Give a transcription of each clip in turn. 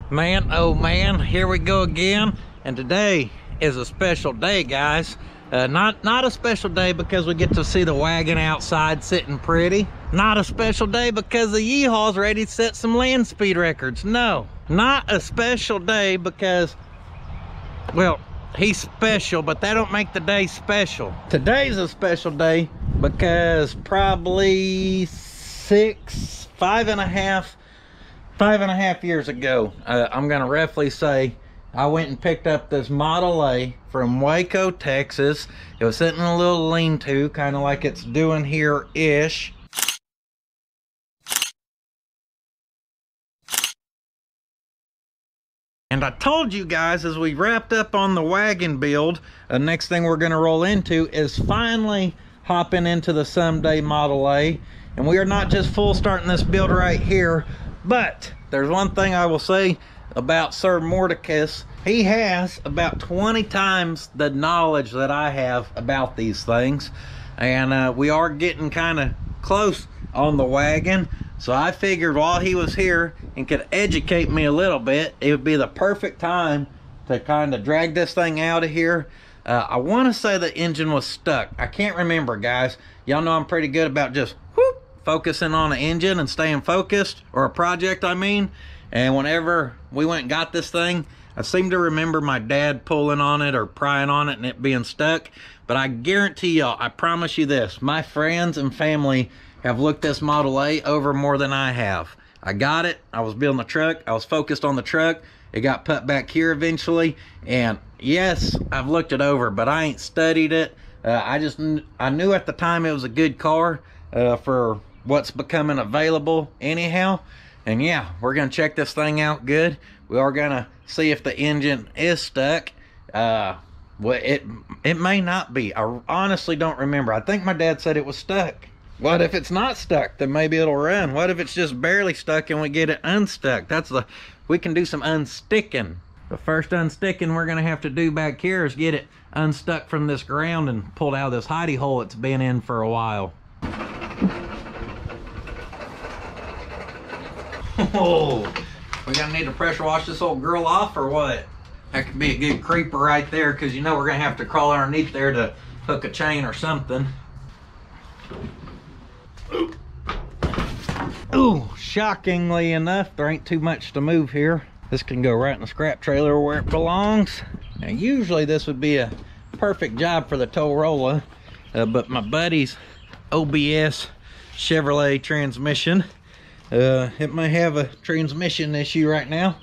Man, oh man, here we go again. And today is a special day, guys. Not a special day because we get to see the wagon outside sitting pretty. Not a special day because the Yeehaw's ready to set some land speed records. No, not a special day because, well, he's special, but that don't make the day special. Today's a special day because probably five and a half years ago, I'm gonna roughly say, I went and picked up this Model A from Waco, Texas. It was sitting in a little lean-to, kind of like it's doing here-ish. And I told you guys as we wrapped up on the wagon build, the next thing we're gonna roll into is finally hopping into the someday Model A. And we are not just full starting this build right here, but there's one thing I will say about Sir Mordecus. He has about 20 times the knowledge that I have about these things. And we are getting kind of close on the wagon. So I figured while he was here and could educate me a little bit, it would be the perfect time to kind of drag this thing out of here. I want to say the engine was stuck. I can't remember, guys. Y'all know I'm pretty good about just whoop, focusing on an engine and staying focused, or a project, I mean. And whenever we went and got this thing, I seem to remember my dad pulling on it or prying on it and it being stuck. But I guarantee y'all, I promise you this, my friends and family have looked this Model A over more than I have. I got it, I was building the truck, I was focused on the truck, it got put back here eventually, and yes, I've looked it over, but I ain't studied it. I knew at the time it was a good car for what's becoming available anyhow. And yeah, we're gonna check this thing out good. We are gonna see if the engine is stuck. Well, it may not be. I honestly don't remember. I think my dad said it was stuck. What if it's not stuck? Then maybe it'll run. What if it's just barely stuck and we get it unstuck? We can do some unsticking. The first unsticking we're gonna have to do back here is get it unstuck from this ground and pulled out of this hidey hole it's been in for a while. Oh, we gonna need to pressure wash this old girl off or what? That could be a good creeper right there, because you know we're gonna have to crawl underneath there to hook a chain or something. Ooh, shockingly enough, there ain't too much to move here. This can go right in the scrap trailer where it belongs. Now usually this would be a perfect job for the Torola, but my buddy's OBS Chevrolet transmission, it may have a transmission issue right now,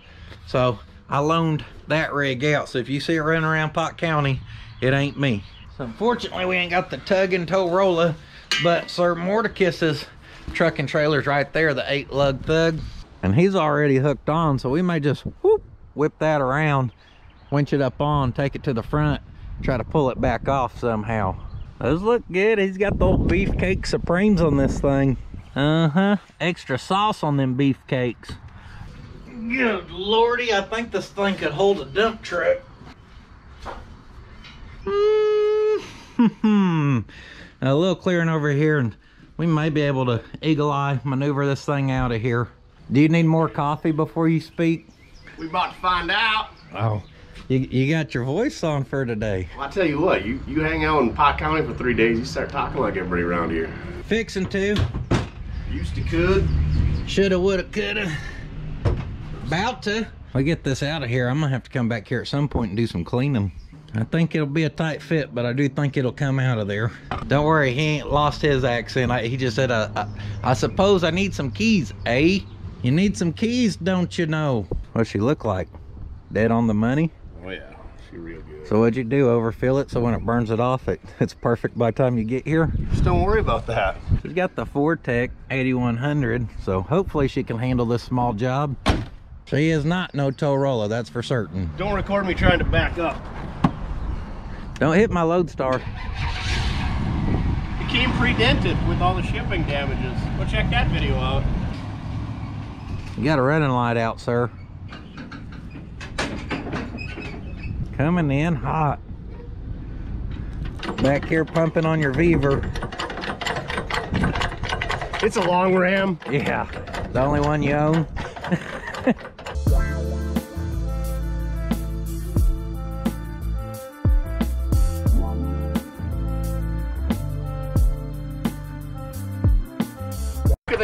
so I loaned that rig out. So if you see it running around Pot County, it ain't me. So unfortunately we ain't got the tug and Torola, but Sir Mordecus's truck and trailer's right there, the 8-lug thug, and he's already hooked on, so we may just whip that around, winch it up on, take it to the front, try to pull it back off somehow. Those look good. He's got the old beefcake supremes on this thing. Extra sauce on them beefcakes. Good lordy, I think this thing could hold a dump truck. A little clearing over here, and we may be able to eagle-eye maneuver this thing out of here. Do you need more coffee before you speak? We about to find out. Oh, you got your voice on for today. Well, I tell you what, you hang out in Pot County for 3 days, you start talking like everybody around here. Fixing to. Used to, could. Shoulda, woulda, coulda. About to. If I get this out of here, I'm gonna have to come back here at some point and do some cleaning. I think it'll be a tight fit, but I do think it'll come out of there. Don't worry, he ain't lost his accent. He just said, I suppose I need some keys, eh? You need some keys, don't you know? What's she look like? Dead on the money? Oh yeah, she real good. So what'd you do, overfill it so when it burns it off, it's perfect by the time you get here? Just don't worry about that. She's got the Fortec 8100, so hopefully she can handle this small job. She is not no Torola, that's for certain. Don't record me trying to back up. Don't hit my Lodestar. It came pre-dented with all the shipping damages. Go check that video out. You got a running light out, sir. Coming in hot. Back here pumping on your Beaver. It's a long ram. Yeah, the only one you own.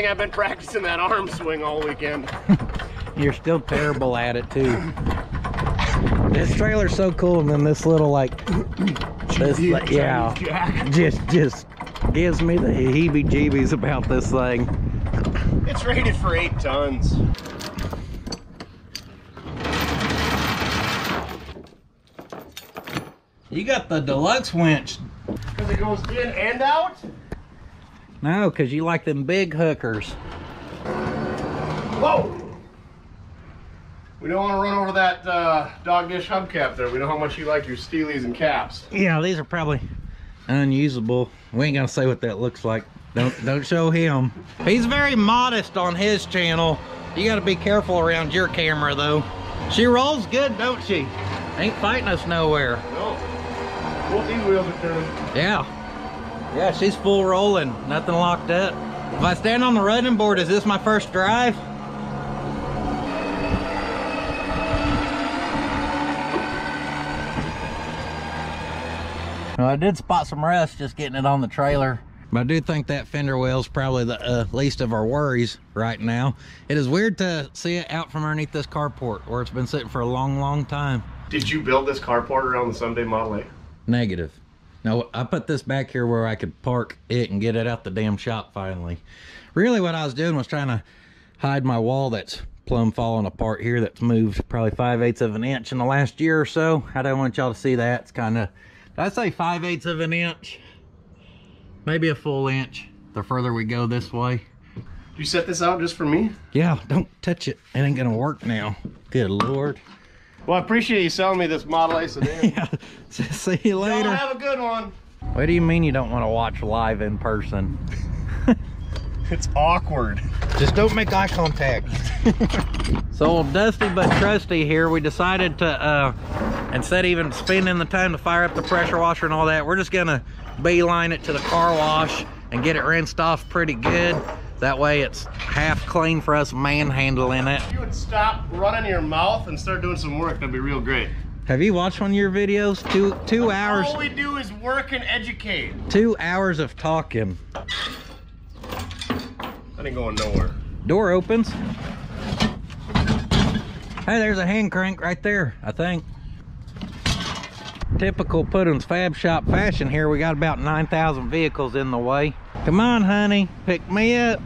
think I've been practicing that arm swing all weekend. You're still terrible at it too. This trailer's so cool, and then this little yeah, just gives me the heebie-jeebies about this thing. It's rated for 8 tons. You got the deluxe winch. Because it goes in and out? No, because you like them big hookers. Whoa! We don't want to run over that dog dish hubcap there. We know how much you like your steelies and caps. Yeah, these are probably unusable. We ain't gonna say what that looks like. Don't show him. He's very modest on his channel. You gotta be careful around your camera though. She rolls good, don't she? Ain't fighting us nowhere. No. Both these wheels are turning. Yeah. Yeah, she's full rolling. Nothing locked up. If I stand on the running board, is this my first drive? Well, I did spot some rust just getting it on the trailer, but I do think that fender well is probably the least of our worries right now. It is weird to see it out from underneath this carport where it's been sitting for a long time. Did you build this carport around the Someday Model A? Negative. No, I put this back here where I could park it and get it out the damn shop finally. Really what I was doing was trying to hide my wall that's plumb falling apart here, that's moved probably 5/8 of an inch in the last year or so. I don't want y'all to see that. It's kind of, I'd say 5/8 of an inch, maybe a full inch the further we go this way. Did you set this out just for me? Yeah, don't touch it. It ain't gonna work now. Good Lord. Well, I appreciate you selling me this Model A sedan. Yeah, see you later. Y'all have a good one. What do you mean you don't want to watch live in person? It's awkward. Just don't make eye contact. So old Dusty but Trusty here, we decided to, instead of even spending the time to fire up the pressure washer and all that, we're just gonna beeline it to the car wash and get it rinsed off pretty good. That way it's half clean for us manhandling it. If you would stop running your mouth and start doing some work, that'd be real great. Have you watched one of your videos? Two hours. All we do is work and educate. 2 hours of talking. That ain't going nowhere. Door opens. Hey, there's a hand crank right there, I think. Typical puddins.fab.shop fashion here. We got about 9,000 vehicles in the way. Come on, honey, pick me up.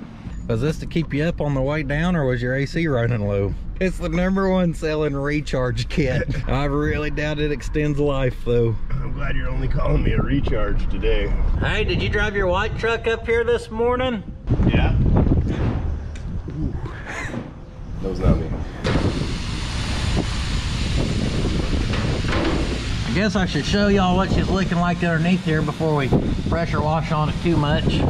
Was this to keep you up on the way down, or was your AC running low? It's the #1 selling recharge kit. I really doubt it extends life though. I'm glad you're only calling me a recharge today. Hey, did you drive your white truck up here this morning? Yeah. That was not me. I guess I should show y'all what she's looking like underneath here before we pressure wash on it too much.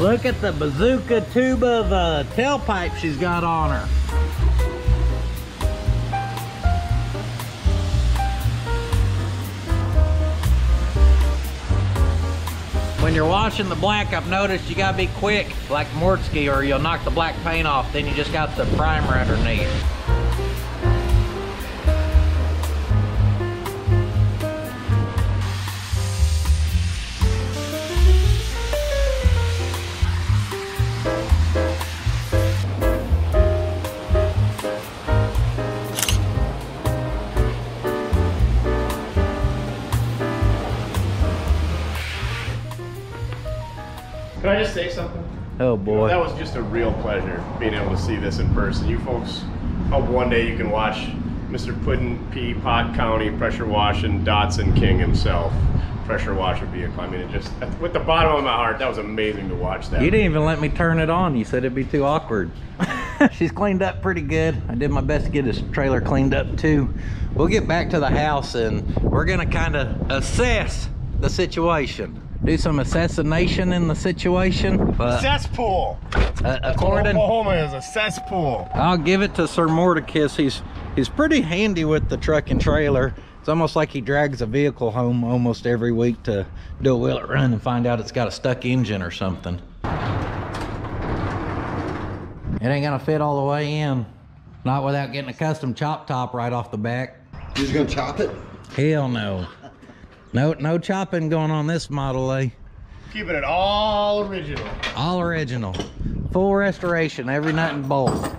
Look at the bazooka tube of tailpipe she's got on her. When you're washing the black, I've noticed you gotta be quick, like Mortsky, or you'll knock the black paint off. Then you just got the primer underneath. Can I just say something? Oh boy. That was just a real pleasure being able to see this in person. You folks, hope one day you can watch Mr. Puddin P. Pot County pressure washing Dotson King himself pressure wash a vehicle. I mean, it just, with the bottom of my heart, that was amazing to watch that. You didn't even let me turn it on. You said it'd be too awkward. She's cleaned up pretty good. I did my best to get this trailer cleaned up too. We'll get back to the house and we're gonna kind of assess the situation. Do some assassination in the situation. Cesspool. According, Oklahoma is a cesspool. I'll give it to Sir Mordecus. He's pretty handy with the truck and trailer. It's almost like he drags a vehicle home almost every week to do a wheel it run and find out it's got a stuck engine or something. It ain't gonna fit all the way in. Not without getting a custom chop top right off the back. You're just gonna chop it? Hell no. No chopping going on this Model A. Keeping it all original. All original. Full restoration, every nut and bolt.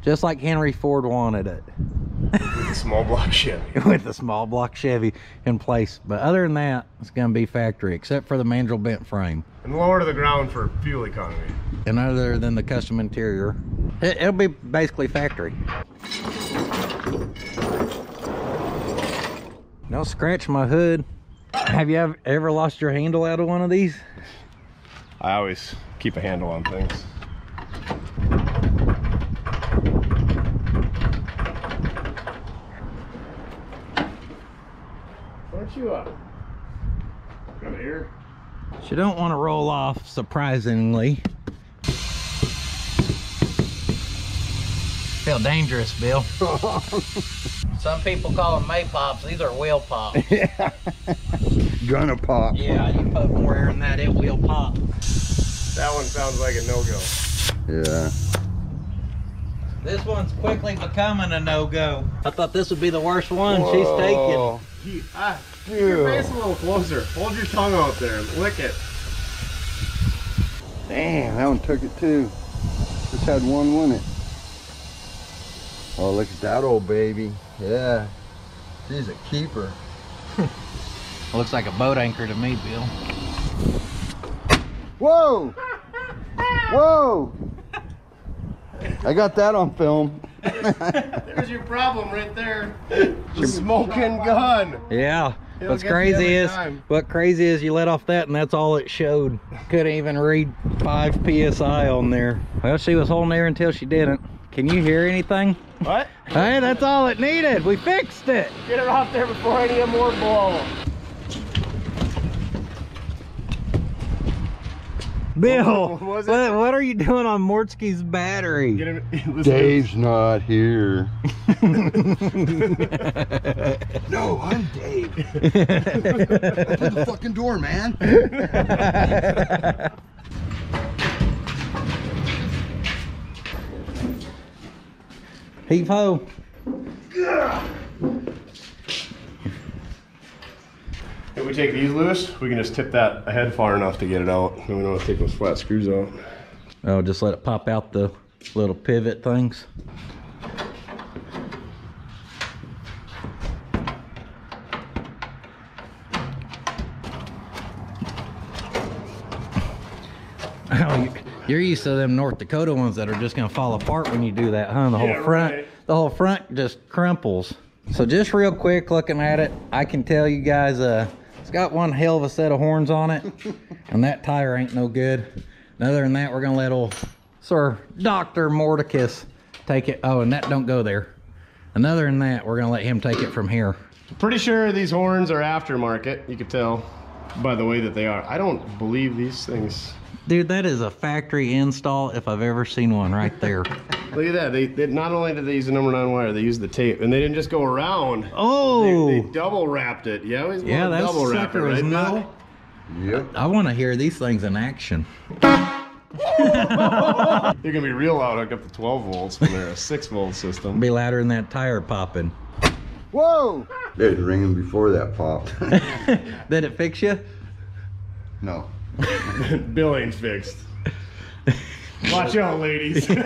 Just like Henry Ford wanted it. With a small block Chevy. With the small block Chevy in place. But other than that, it's gonna be factory, except for the mandrel bent frame. And lower to the ground for fuel economy. And other than the custom interior, it'll be basically factory. Don't scratch my hood. Have you ever lost your handle out of one of these? I always keep a handle on things. Aren't you up? Come here. You don't want to roll off, surprisingly. Feel dangerous, Bill. Some people call them May pops. These are wheel pops. Yeah. Gonna pop. Yeah, you put more air in that, it will pop. That one sounds like a no-go. Yeah. This one's quickly becoming a no-go. I thought this would be the worst one. Whoa. She's taking. Keep your face a little closer. Hold your tongue out there and lick it. Damn, that one took it too. Just had one, wouldn't it? Oh, look at that old baby. Yeah. She's a keeper. Looks like a boat anchor to me, Bill. Whoa! Whoa! I got that on film. There's your problem right there. The smoking gun. Yeah. It'll What's get you crazy every is time. what crazy is you let off that and that's all it showed. Couldn't even read 5 psi on there. Well, she was holding there until she didn't. Can you hear anything? What? Hey, that's all it needed. We fixed it. Get her off there before any more blow. Bill, What was it? what are you doing on Mortsky's battery? Get him. Dave's not here. No, I'm Dave. Open the fucking door, man. Heave ho. If we take these loose, we can just tip that ahead far enough to get it out. Then we don't have to take those flat screws out. Oh, just let it pop out the little pivot things. Oh, you're used to them North Dakota ones that are just gonna fall apart when you do that, huh? The whole front, right. the whole front just crumples. So just real quick, looking at it, I can tell you guys, it's got one hell of a set of horns on it, and that tire ain't no good. And other than that, we're gonna let old Sir Dr. Mordicus take it. Oh, and that don't go there. And other than that, we're gonna let him take it from here. Pretty sure these horns are aftermarket. You could tell by the way that they are. I don't believe these things. Dude, that is a factory install if I've ever seen one right there. Look at that. They not only did they use the number 9 wire, they used the tape, and they didn't just go around. Oh, They double wrapped it. Yeah, always yeah, that double wrap it, sucker is right, not. Bill? Yep. I want to hear these things in action. You're gonna be real loud hooked up to 12 volts when they're a 6-volt system. Be louder than that tire popping. Whoa! It was ringing before that popped. Did it fix you? No. Bill ain't fixed. Watch out, ladies. That's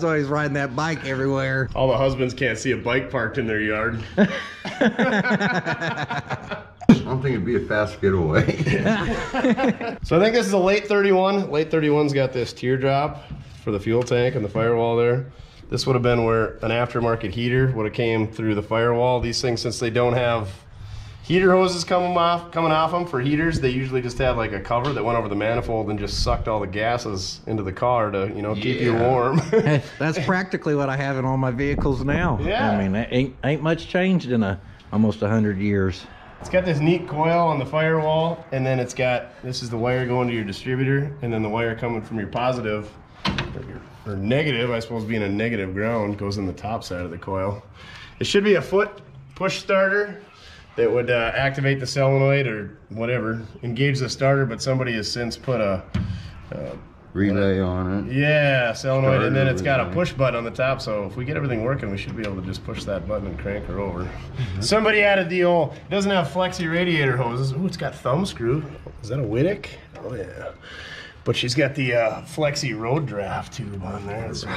why he's riding that bike everywhere. All the husbands can't see a bike parked in their yard. I don't think it'd be a fast getaway. So I think this is a late 31. Late 31's got this teardrop for the fuel tank and the firewall there. This would have been where an aftermarket heater would have came through the firewall. These things, since they don't have heater hoses coming off them for heaters, they usually just had like a cover that went over the manifold and just sucked all the gases into the car to, you know, keep you warm. Hey, that's practically what I have in all my vehicles now. Yeah. I mean, it ain't much changed in almost 100 years. It's got this neat coil on the firewall, and then it's got, this is the wire going to your distributor, and then the wire coming from your positive, or negative, I suppose being a negative ground, goes in the top side of the coil. It should be a foot push starter that would activate the solenoid or whatever, engage the starter, but somebody has since put a relay on it. Yeah, solenoid, and then it's got a Starter push button on the top, so if we get everything working, we should be able to just push that button and crank her over. Somebody added the old, it doesn't have flexi radiator hoses. Ooh, it's got thumb screw. Is that a Wittick? Oh yeah. But she's got the flexi road draft tube on there. So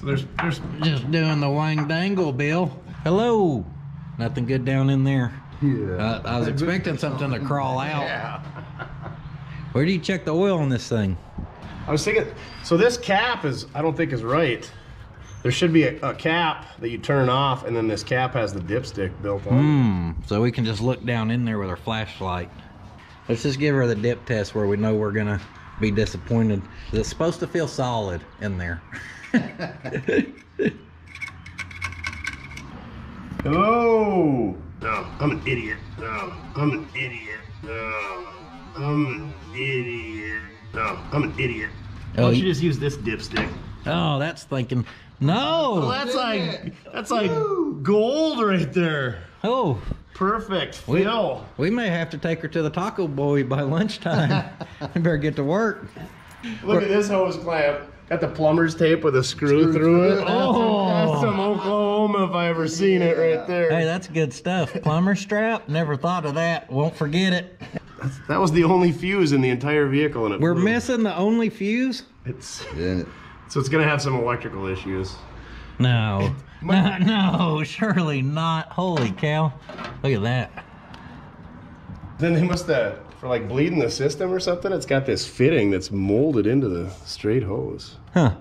there's Just doing the wang dangle, Bill. Hello. Nothing good down in there. Yeah. I was expecting something to crawl out. yeah. Where do you check the oil on this thing? I was thinking, so this cap is, I don't think is right. There should be a cap that you turn off, and then this cap has the dipstick built on. So we can just look down in there with our flashlight. Let's just give her the dip test where we know we're gonna be disappointed. It's supposed to feel solid in there. Hello. No, I'm an idiot. No, I'm an idiot. No, I'm an idiot. No, I'm an idiot. Why don't you just use this dipstick? Oh, that's thinking. No. Well, that's like gold right there. Oh, Perfect. Phil. we may have to take her to the taco boy by lunchtime. We better get to work. Look at this hose clamp. Got the plumber's tape with a screw through it. Oh. That's some Oklahoma if I ever seen it right there. Hey, that's good stuff. Plumber strap. Never thought of that. Won't forget it. That was the only fuse in the entire vehicle, and it We're blew. missing the only fuse? It's Yeah. so it's gonna have some electrical issues. No. No, surely not. Holy cow. Look at that. Then they must have, for like bleeding the system or something, it's got this fitting that's molded into the straight hose. Huh.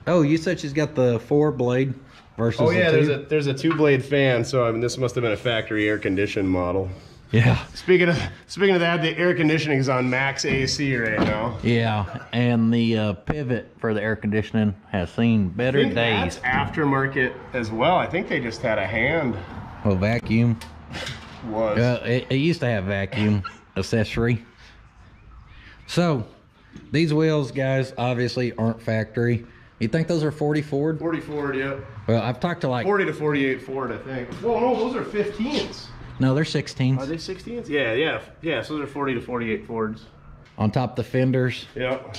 Oh, you said she's got the 4-blade versus Oh yeah, the 2? there's a 2-blade fan, so I mean this must have been a factory air conditioned model. Yeah. Speaking of that, the air conditioning is on max AC right now. Yeah, and the pivot for the air conditioning has seen I better think days. that's aftermarket as well. I think they just had a hand. Well, vacuum. Was. It used to have vacuum accessory. So, these wheels, guys, obviously aren't factory. You think those are 40 Ford? 40 Ford, yep. Well, I've talked to like... 40 to 48 Ford, I think. Well, no, those are 15s. No, they're 16s. Are they 16s? Yeah. So those are 40 to 48 Fords. On top of the fenders, Yep.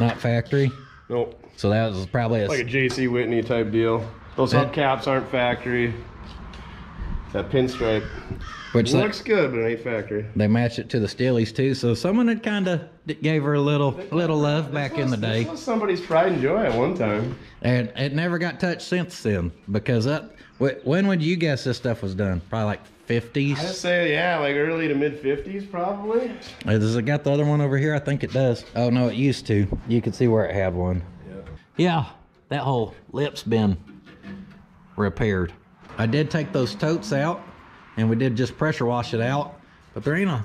not factory. Nope. So that was probably Like a J.C. Whitney type deal. Those hubcaps aren't factory. That pinstripe which looks good, but it ain't factory. they matched it to the Steelies too. So someone had kind of gave her a little love back in the day. This was somebody's pride and joy at one time. And it never got touched since then, because when would you guess this stuff was done? Probably like 50s? I'd say, yeah, like early to mid 50s probably. Does it got the other one over here? I think it does. Oh no, it used to. You could see where it had one. Yeah, that whole lip's been repaired. I did take those totes out, and we did just pressure wash it out, but there ain't a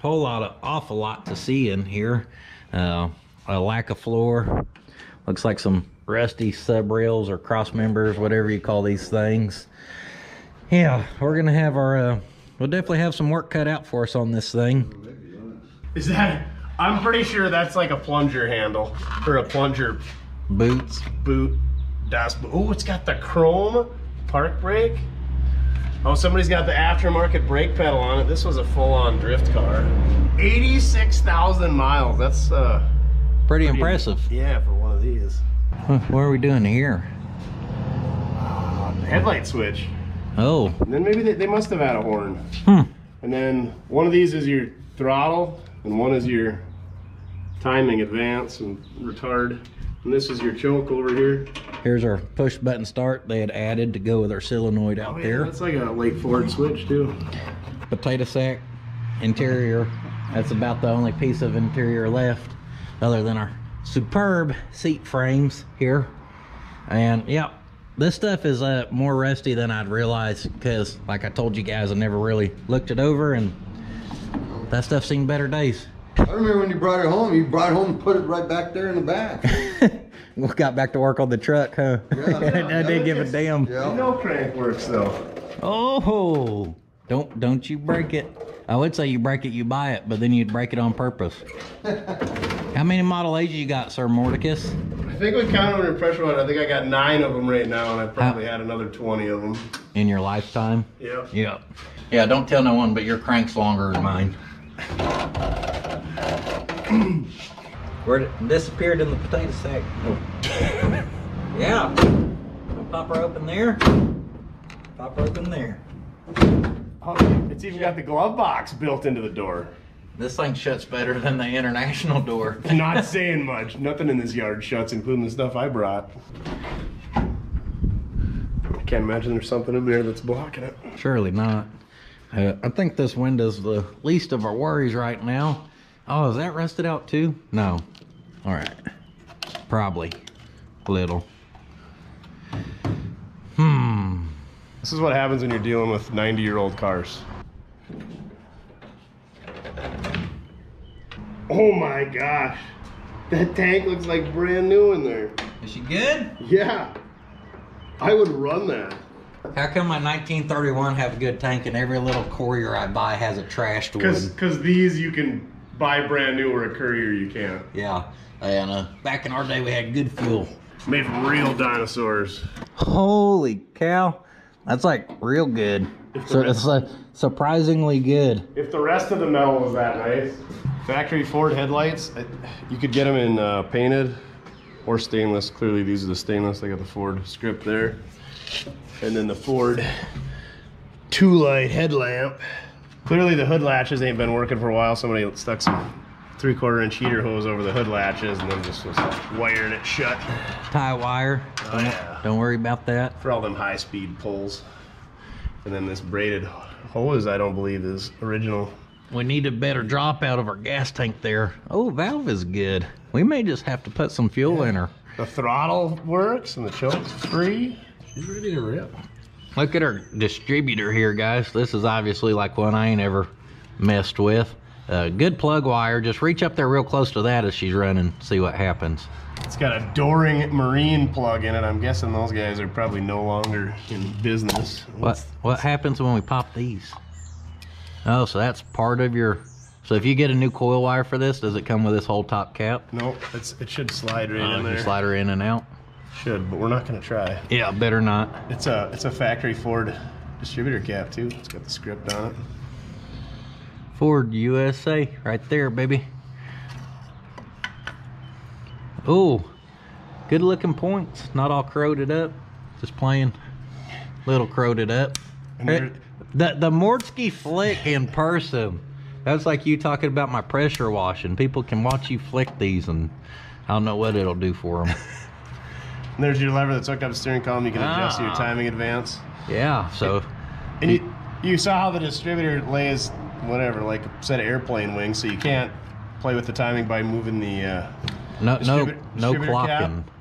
awful lot to see in here. A lack of floor. Looks like some rusty sub rails or cross members, whatever you call these things. Yeah, we're gonna have our we'll definitely have some work cut out for us on this thing. Is that, I'm pretty sure that's like a plunger handle or a plunger Boots. boot. Oh, it's got the chrome park brake. Oh, somebody's got the aftermarket brake pedal on it. This was a full-on drift car. 86,000 miles. That's Pretty impressive. Yeah, for one of these. What are we doing here? Headlight switch. Oh. And then maybe they must have had a horn. And then one of these is your throttle, and one is your timing advance and retard. And this is your choke over here. Here's our push button start they had added to go with our solenoid out there. That's like a late Ford switch too. Potato sack interior. That's about the only piece of interior left, other than our superb seat frames here. And yeah, this stuff is more rusty than I'd realized, because like I told you guys, I never really looked it over, and that stuff's seen better days. I remember when you brought it home, and put it right back there in the back. We got back to work on the truck, huh? Yeah. I didn't give a damn. You know crank works though. Oh, don't you break it. I would say you break it, you buy it, but then you'd break it on purpose. How many Model A's you got, Sir Mordicus? I think we counted under pressure water. I think I got 9 of them right now, and I probably had another 20 of them. In your lifetime? Yep. Yeah. Yeah, don't tell no one, but your crank's longer than mine. Where it disappeared in the potato sack. Oh. Yeah. Pop her open there. Pop her open there. Oh, it's even got the glove box built into the door. This thing shuts better than the international door. Not saying much. Nothing in this yard shuts, including the stuff I brought. I can't imagine there's something in there that's blocking it. Surely not. I think this window's the least of our worries right now. Oh, is that rusted out too? No. All right. Probably. A little. This is what happens when you're dealing with 90-year-old cars. Oh my gosh. That tank looks like brand new in there. Is she good? Yeah. I would run that. How come my 1931 have a good tank and every little Courier I buy has a trashed one? Because these you can buy brand new, or a Courier you can't. Yeah. And back in our day we had good fuel. Made from real dinosaurs. Holy cow. That's like real good. So it's surprisingly good. If the rest of the metal was that nice. Factory Ford headlights, you could get them in painted or stainless. Clearly these are the stainless. They got the Ford script there. And then the Ford 2-light headlamp. Clearly the hood latches ain't been working for a while. Somebody stuck some 3/4 inch heater hose over the hood latches and then just was wiring it shut. Tie wire. Oh, yeah. Don't worry about that. For all them high speed pulls. And then this braided hose I don't believe is original. We need a better drop out of our gas tank there. Oh, valve is good. We may just have to put some fuel in her. The throttle works and the choke's free. She's ready to rip. Look at our distributor here, guys. This is obviously like one I ain't ever messed with. Good plug wire. Just reach up there real close to that as she's running. See what happens. It's got a Doring Marine plug in it. I'm guessing those guys are probably no longer in business. What happens when we pop these? Oh, so that's part of your... So if you get a new coil wire for this, does it come with this whole top cap? Nope, it should slide right in there. You slide her in and out? Should, but we're not gonna try. Yeah, better not. It's a factory Ford distributor cap too. It's got the script on it. Ford USA, right there, baby. Oh, good looking points. Not all corroded up, just plain little corroded up. The Mordsky flick in person. That's like you talking about my pressure washing. People can watch you flick these and I don't know what it'll do for them. And there's your lever that's hooked up to the steering column. You can adjust your timing advance. Yeah, so. And you saw how the distributor lays whatever, like a set of airplane wings, so you can't play with the timing by moving the no distributor clocking. cap.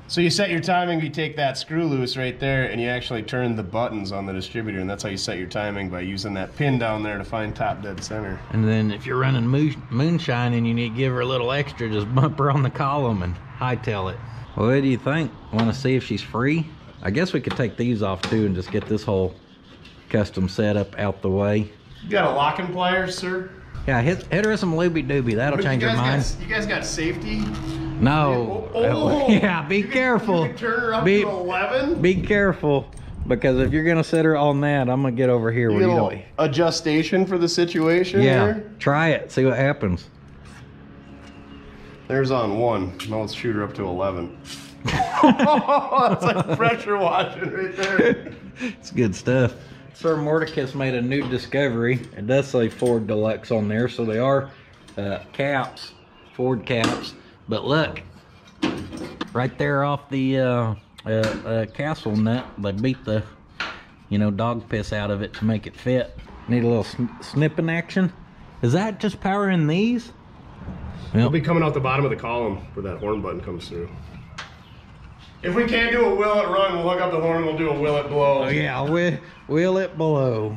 So you set your timing, you take that screw loose right there, and you actually turn the buttons on the distributor, and that's how you set your timing, by using that pin down there to find top dead center. And then if you're running moonshine and you need to give her a little extra, just bump her on the column and hightail it. Well, what do you think? Want to see if she's free? I guess we could take these off too and just get this whole custom setup out the way. You got a locking pliers, sir? Yeah, hit her with some looby dooby. That'll change her mind. You guys got safety? No. Oh. Yeah, be careful. You can turn her up to 11? Be careful, because if you're gonna set her on that, I'm gonna get over here where you don't. Adjustation for the situation. Yeah, here? try it. See what happens. There's on 1. Now let's shoot her up to 11. That's like pressure washing right there. It's good stuff. Sir Mordecus made a new discovery. It does say Ford Deluxe on there, so they are caps, Ford caps. But look, right there off the castle nut, they beat the, dog piss out of it to make it fit. Need a little snipping action. Is that just powering these? It'll be coming out the bottom of the column where that horn button comes through. If we can't do a will it run, we'll hook up the horn and we'll do a will it blow. Oh yeah, will it blow.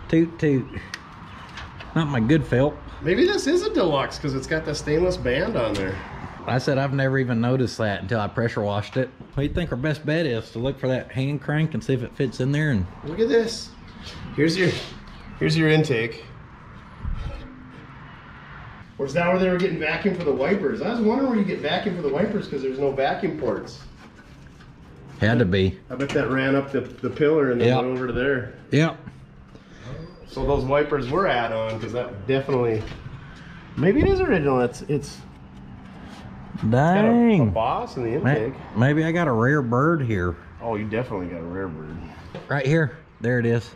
Toot toot. Not my good felt. Maybe this is a deluxe because it's got the stainless band on there. I said I've never even noticed that until I pressure washed it. What do you think our best bet is? To look for that hand crank and see if it fits in there. And look at this. Here's your intake. Or is that where they were getting vacuum for the wipers? I was wondering where you get vacuum for the wipers because there's no vacuum ports. Had to be. I bet that ran up the pillar and then went over to there. Yep. So those wipers were add-on because that definitely, maybe it is original. It's Dang. Got a boss in the intake. Maybe I got a rare bird here. Oh, you definitely got a rare bird. Right here. There it is.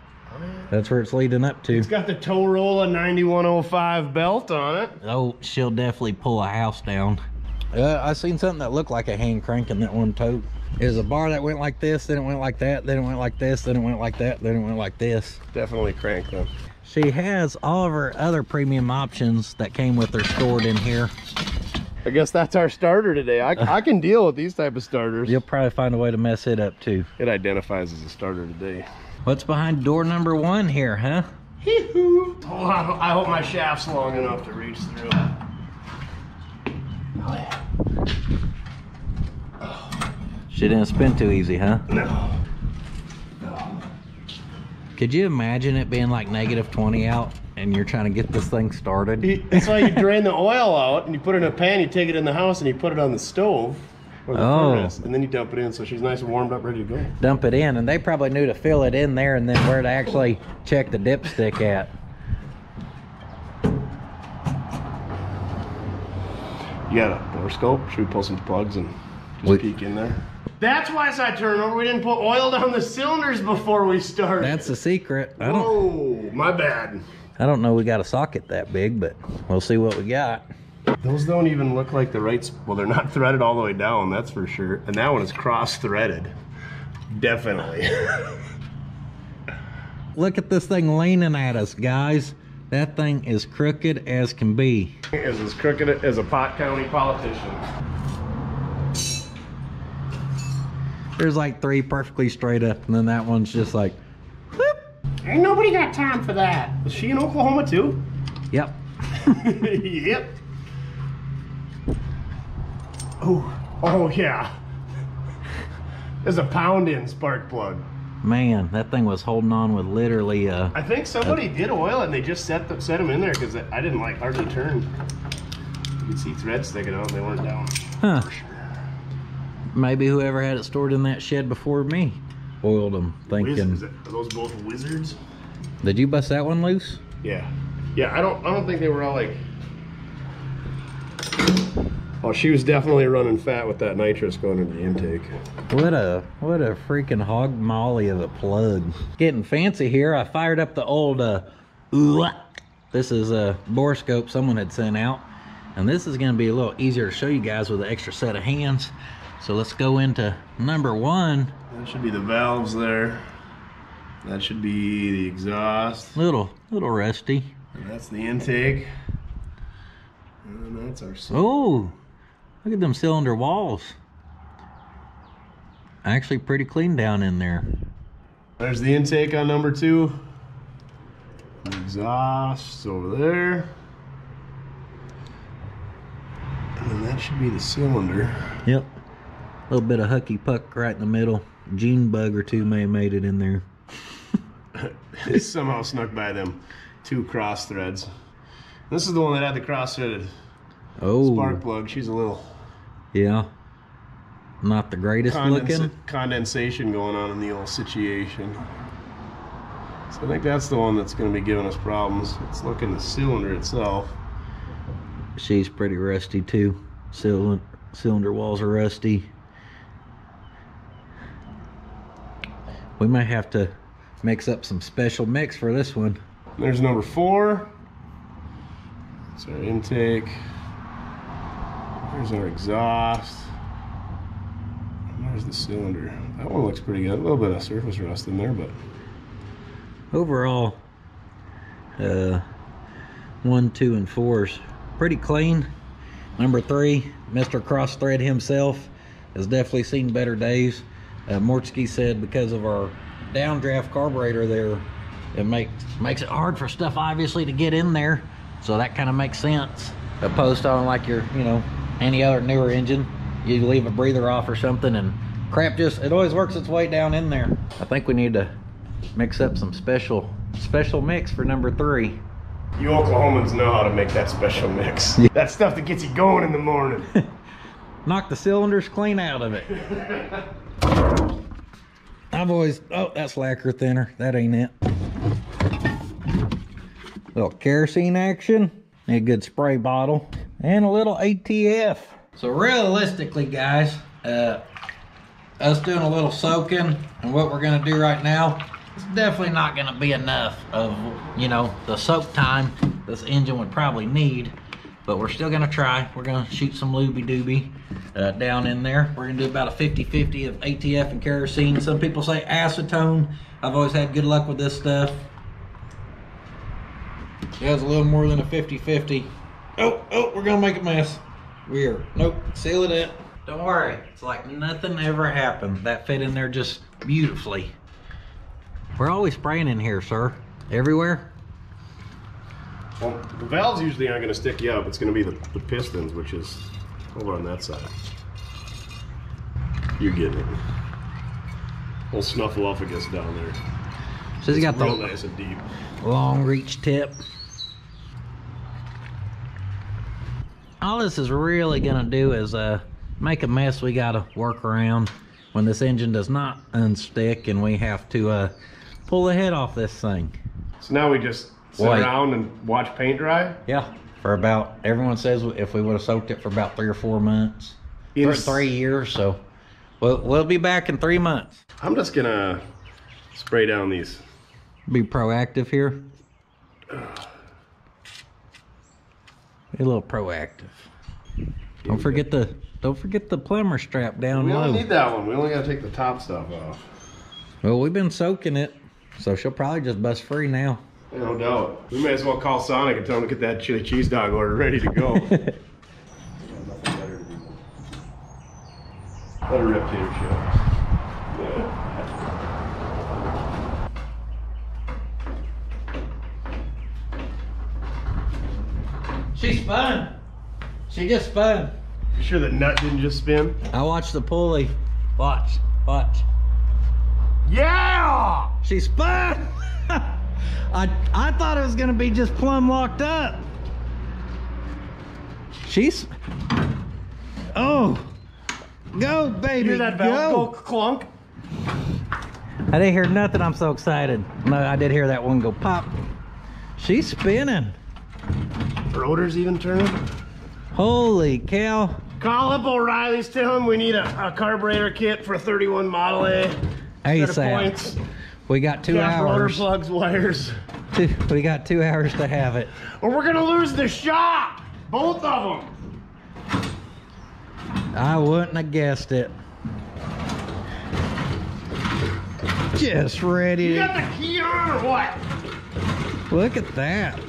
That's where it's leading up to. It's got the Torola 9105 belt on it. Oh, she'll definitely pull a house down. I seen something that looked like a hand crank in that one tote. It was a bar that went like this, then it went like that, then it went like this, then it went like that, then it went like this. Definitely crank them. She has all of her other premium options that came with her stored in here. I guess that's our starter today. I can deal with these type of starters. You'll probably find a way to mess it up too. It identifies as a starter today. What's behind door number 1 here, huh? Hee-hoo. Hold on, I hope my shaft's long enough to reach through. Oh yeah. She didn't spin too easy, huh? No. Could you imagine it being like -20 out and you're trying to get this thing started? It's like you drain the oil out and you put it in a pan, you take it in the house and you put it on the stove or the furnace, and then you dump it in so she's nice and warmed up, ready to go. Dump it in, and they probably knew to fill it in there and then where to actually check the dipstick at. You got a bore scope? Should we pull some plugs and just peek in there? That's why it's not turning over. We didn't put oil down the cylinders before we started. That's the secret. Whoa, my bad. I don't know we got a socket that big, but we'll see what we got. Those don't even look like the right, well, they're not threaded all the way down, that's for sure. And that one is cross-threaded. Definitely. Look at this thing leaning at us, guys. That thing is crooked as can be. Is as crooked as a Pot County politician. There's like 3 perfectly straight up, and then that one's just like, whoop. Ain't nobody got time for that. Is she in Oklahoma too? Yep. Yep. Oh yeah. There's a pound-in spark plug. Man, that thing was holding on with literally I think somebody did oil it and they just set them in there because I didn't like hardly turn. You could see threads sticking out and they weren't down. Huh. For sure. Maybe whoever had it stored in that shed before me oiled them, thinking. Are those both wizards? Did you bust that one loose? Yeah. Yeah, I don't think they were all like. Oh, she was definitely running fat with that nitrous going into the intake. What a freaking hog molly of a plug. Getting fancy here. I fired up the old this is a bore scope someone had sent out, and this is going to be a little easier to show you guys with an extra set of hands. So let's go into number 1. That should be the valves there. That should be the exhaust. Little rusty. And that's the intake. And that's our. Oh, look at them cylinder walls. Actually pretty clean down in there. There's the intake on number 2. The exhaust over there. And then that should be the cylinder. Yep. A little bit of hucky puck right in the middle. Gene bug or 2 may have made it in there. It somehow snuck by them 2 cross threads. This is the one that had the cross threaded spark plug. She's a little, yeah, not the greatest looking. Condensation going on in the old situation. So I think that's the one that's going to be giving us problems. Let's look in the cylinder itself. She's pretty rusty too. Cylinder walls are rusty. We might have to mix up some special mix for this one. There's number 4. That's our intake. There's our exhaust. And there's the cylinder. That one looks pretty good. A little bit of surface rust in there, but overall, 1, 2, and 4's pretty clean. Number 3, Mr. Cross Thread himself, has definitely seen better days. Mortsky said because of our downdraft carburetor there, it makes it hard for stuff obviously to get in there. So that kind of makes sense. Opposed to on like your, any other newer engine, you leave a breather off or something and crap it always works its way down in there. I think we need to mix up some special mix for number 3. you Oklahomans know how to make that special mix. Yeah. That stuff that gets you going in the morning. Knock the cylinders clean out of it. Oh, that's lacquer thinner. That ain't it. Little kerosene action. A good spray bottle. And a little ATF. So realistically, guys, us doing a little soaking and what we're gonna do right now, it's definitely not gonna be enough of, you know, the soak time this engine would probably need, but we're still gonna try. We're gonna shoot some looby-dooby down in there. We're gonna do about a 50-50 of ATF and kerosene. Some people say acetone. I've always had good luck with this stuff. It has a little more than a 50-50. Oh, we're gonna make a mess. Weird. Nope, seal it in. Don't worry, it's like nothing ever happened. That fit in there just beautifully. We're always spraying in here, sir. Everywhere. Well, the valves usually aren't going to stick you up. It's going to be the pistons, which is over on that side. You're getting it. We'll snuffleupagus down there. So he's got the real nice and deep. Long reach tip. All this is really going to do is make a mess we got to work around when this engine does not unstick and we have to pull the head off this thing. So now we just sit around and watch paint dry? Yeah, for about, everyone says if we would have soaked it for about 3 or 4 months, or 3 years, so we'll be back in 3 months. I'm just gonna spray down these. Be proactive here. Be a little proactive. Don't forget the plumber strap down low. We don't need that one. We only gotta take the top stuff off. Well, we've been soaking it, so she'll probably just bust free now. No doubt. We may as well call Sonic and tell him to get that chili cheese dog order ready to go. Let her rip tater shell. She spun. She just spun. You sure the nut didn't just spin? I watched the pulley. Watch. Yeah! She spun. I thought it was gonna be just plumb locked up. She's. Oh, go baby, Hear that valve go clunk? I didn't hear nothing. I'm so excited. No, I did hear that one go pop. She's spinning. Rotor's even turning. Holy cow. Call up O'Reilly's, tell him we need a carburetor kit for a 31 Model A. ASAP. We got 2 hours. Rotor plugs, wires. We got 2 hours to have it. Or we're gonna lose the shop. Both of them. I wouldn't have guessed it. Just ready You to... got the key on or what? Look at that.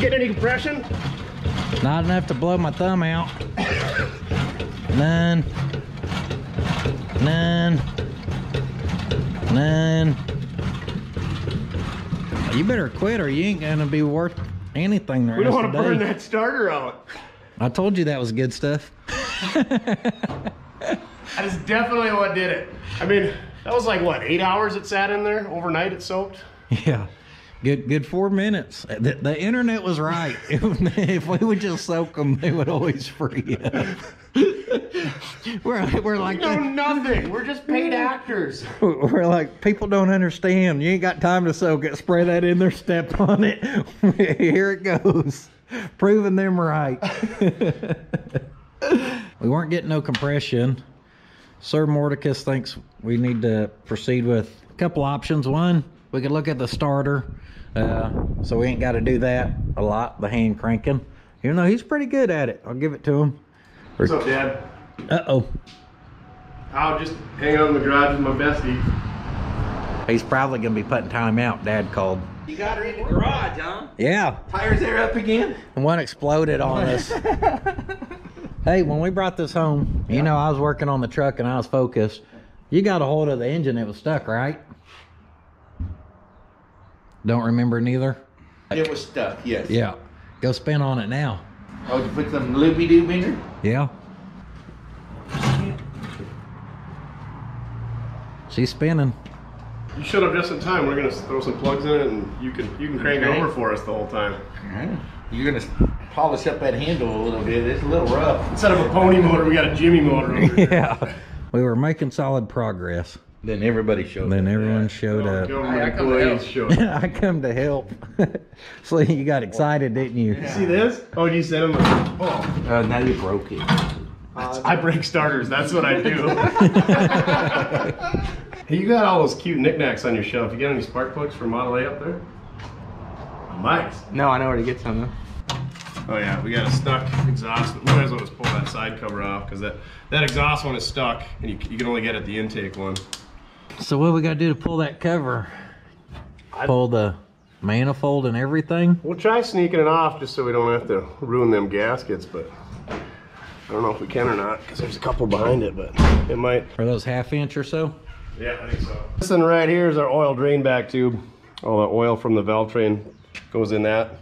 Get any compression? Not enough to blow my thumb out. None. You better quit or you ain't gonna be worth anything the rest of the day. We don't want to burn that starter out. I told you that was good stuff. That is definitely what did it. I mean, that was like what, 8 hours it sat in there overnight? It soaked. Yeah, good 4 minutes. The internet was right. If we would just soak them, they would always free up. We're like, we know nothing. We're just paid actors. We're like, people don't understand. You ain't got time to soak it. Spray that in there, step on it. Here it goes. Proving them right. We weren't getting no compression. Sir Mordicus thinks we need to proceed with a couple options. One, we could look at the starter. So we ain't got to do that a lot, the hand cranking. Even though he's pretty good at it. I'll give it to him. What's up, Dad? Uh-oh. I'll just hang out in the garage with my bestie. He's probably going to be putting time out, Dad called. You got her in the garage, huh? Yeah. Tires there up again? And one exploded on us. Hey, when we brought this home, you know, I was working on the truck and I was focused. You got a hold of the engine, it was stuck, right? Don't remember neither? It was stuck, yes. Yeah. Go spin on it now. Oh, you put some loopy-doop in her? Yeah. She's spinning. You showed up just in time. We're gonna throw some plugs in it, and you can crank it over for us the whole time. You're gonna polish up that handle a little bit. It's a little rough. Instead of a pony motor, we got a Jimmy motor over here. Yeah. We were making solid progress. Then everybody showed Then up. everyone showed up. Government I come to employees help. showed up. I come to help. So you got excited, didn't you? See this? Oh, you sent him a... Oh. Now you broke it. I break starters, that's what I do. Hey, you got all those cute knickknacks on your shelf. You got any spark plugs for Model A up there? Nice. No, I know where to get some though. Oh yeah, we got a stuck exhaust. We might as well just pull that side cover off because that exhaust one is stuck and you can only get at the intake one. So what we got to do to pull that cover? Pull the manifold and everything? We'll try sneaking it off just so we don't have to ruin them gaskets, but I don't know if we can or not because there's a couple behind it, but it might. Are those 1/2 inch or so? Yeah, I think so. This one right here is our oil drain back tube. All the oil from the valve train goes in that,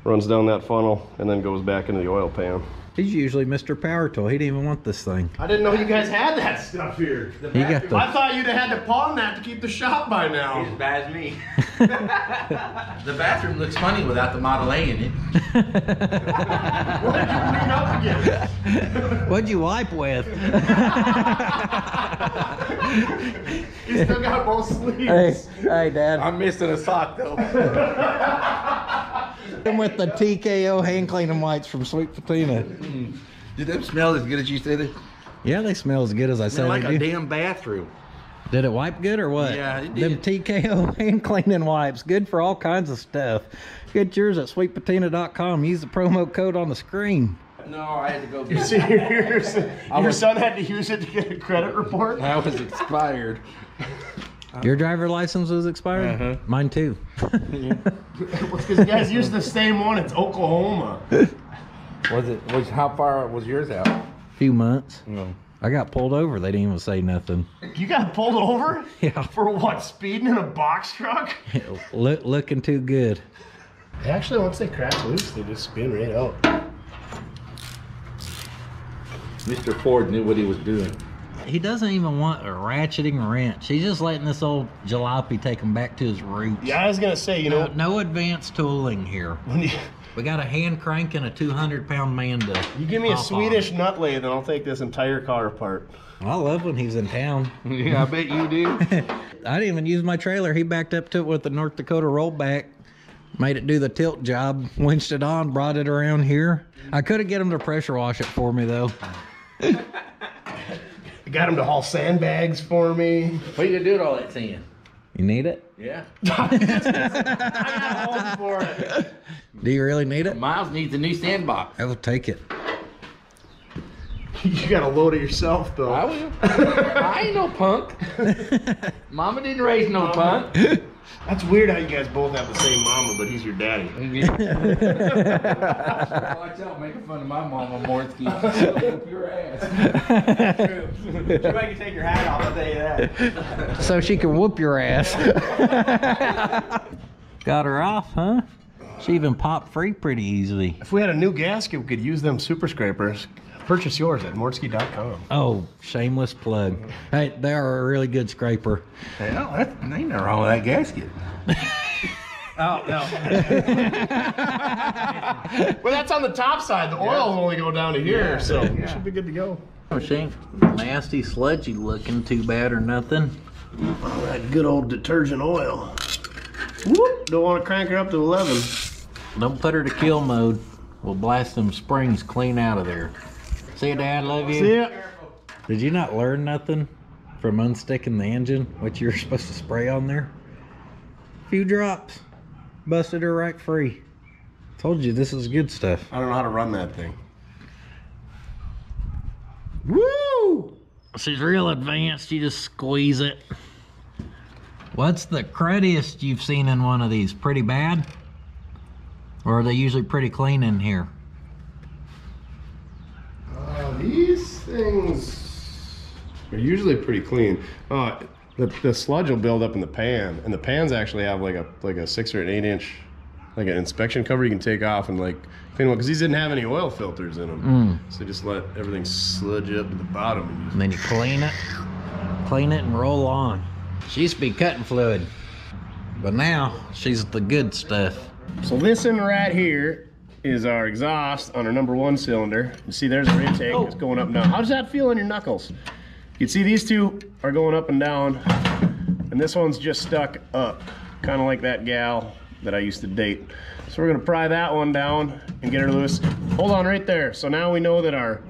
runs down that funnel, and then goes back into the oil pan. He's usually Mr. Power Tool. He didn't even want this thing. I didn't know you guys had that stuff here. He got the... I thought you'd have had to pawn that to keep the shop by now. He's as bad as me. The bathroom looks funny without the Model A in it. What did you clean up again? What'd you wipe with? You still got both sleeves. Hey, Dad. I'm missing a sock though. I'm with the TKO hand cleaning wipes from Sweet Patina. Did them smell as good as you said it? Yeah, they smell as good as I said Like they a do. damn bathroom. Did it wipe good or what? Yeah, it Them did. TKO hand cleaning wipes, good for all kinds of stuff. Get yours at sweetpatina.com. Use the promo code on the screen. No, I had to go You get see, your son had to use it to get a credit report? I was expired. Your driver license was expired? Mine too. Because you guys use the same one. It's Oklahoma. How far was yours out? Few months. No. I got pulled over. They didn't even say nothing. You got pulled over? Yeah. For what? Speeding in a box truck? Looking too good. Actually, once they crack loose, they just spin right out. Mr. Ford knew what he was doing. He doesn't even want a ratcheting wrench. He's just letting this old jalopy take him back to his roots. Yeah, I was gonna say, you know, No advanced tooling here. when We got a hand crank and a 200-pound man to you give me a hop on. Swedish nut lathe, and I'll take this entire car apart. I love when he's in town. Yeah, I bet you do. I didn't even use my trailer. He backed up to it with the North Dakota rollback, made it do the tilt job, winched it on, brought it around here. I couldn't get him to pressure wash it for me though. I got him to haul sandbags for me. What are you gonna do with all that sand? You need it? Yeah. I got home for it. Do you really need it? Miles needs a new sandbox. I will take it. You gotta load it yourself, though. I will. I ain't no punk. Mama didn't raise no punk. That's weird how you guys both have the same mama, but he's your daddy. Watch out, making fun of my mama, Morski. She'll whoop your ass. She make you take your hat off, I'll tell you that. So she can whoop your ass. Got her off, huh? She even popped free pretty easily. If we had a new gasket, we could use them super scrapers. Purchase yours at mordsky.com. Oh, shameless plug. Hey, they are a really good scraper. Hell, ain't nothing wrong with that gasket. Oh, no. Well, that's on the top side. The oil will only go down to here, so it should be good to go. Oh, she ain't nasty, sludgy looking too bad or nothing. All that good old detergent oil. Whoop! Don't want to crank her up to 11. Don't put her to kill mode. We'll blast them springs clean out of there. See you, Dad. Love you. See ya. Did you not learn nothing from unsticking the engine? What you were supposed to spray on there? A few drops. Busted her right free. Told you this is good stuff. I don't know how to run that thing. Woo! She's real advanced. You just squeeze it. What's the cruddiest you've seen in one of these? Pretty bad? Or are they usually pretty clean in here? These things are usually pretty clean. The sludge will build up in the pan, and the pans actually have like a 6 or an 8 inch like an inspection cover you can take off and like clean them, because these didn't have any oil filters in them. So just let everything sludge up to the bottom and And then you clean it and roll on. She used to be cutting fluid, but now she's the good stuff. So this one right here is our exhaust on our number 1 cylinder. You see there's our intake. It's going up now. How does that feel on your knuckles? You can see these two are going up and down, and this one's just stuck up, kind of like that gal that I used to date. So we're gonna pry that one down and get her loose. Hold on right there. So now we know that our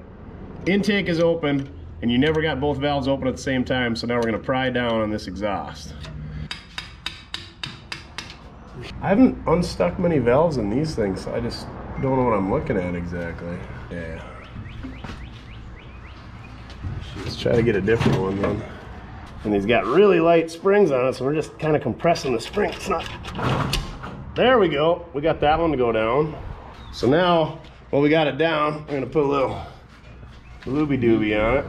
intake is open, and you never got both valves open at the same time. So now we're gonna pry down on this exhaust. I haven't unstuck many valves in these things, so I just don't know what I'm looking at exactly. Yeah. Let's try to get a different one then. And he's got really light springs on it, so we're just kind of compressing the spring. It's not. There we go. We got that one to go down. So now, well, we got it down. We're gonna put a little looby dooby on it.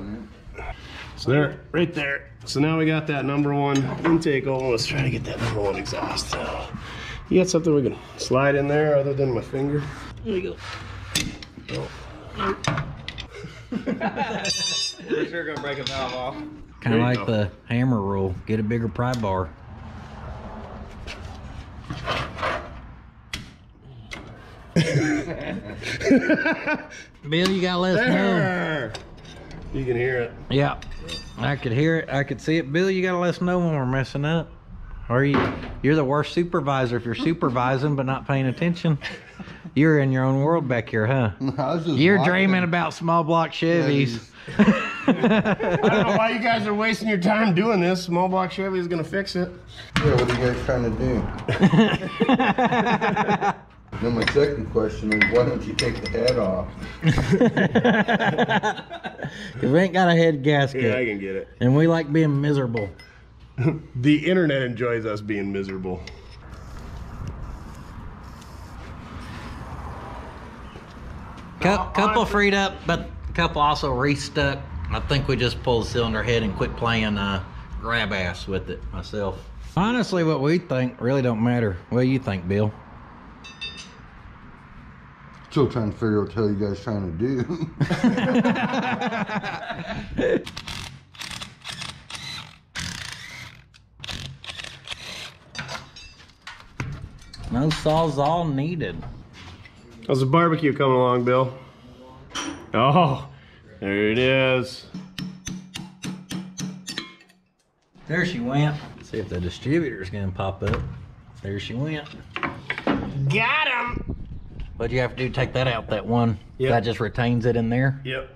So there, right there. So now we got that number one intake open. Let's try to get that number one exhaust. You got something we can slide in there other than my finger? There we go. Oh. We're sure gonna break a valve off. Kind of like the hammer rule. Get a bigger pry bar. Bill, you gotta let us know. You can hear it. Yeah, I could hear it. I could see it. Bill, you gotta let us know when we're messing up. Or you're the worst supervisor if you're supervising but not paying attention. You're in your own world back here, huh? You're dreaming about small block Chevys. I don't know why you guys are wasting your time doing this. Small block Chevy is gonna fix it. Yeah, what are you guys trying to do? Then my second question is, why don't you take the head off? Cause we ain't got a head gasket. Yeah, I can get it. And we like being miserable. The internet enjoys us being miserable. Couple freed up, but a couple also restuck. I think we just pulled the cylinder head and quit playing grab ass with it myself. Honestly, what we think really don't matter. What do you think, Bill? Still trying to figure out what the hell you guys trying to do. No sawzall needed. How's the barbecue coming along, Bill? Oh, there it is. There she went. See if the distributor's gonna pop up. There she went. Got him! What'd you have to do? Take that out, that one. Yep. That just retains it in there? Yep.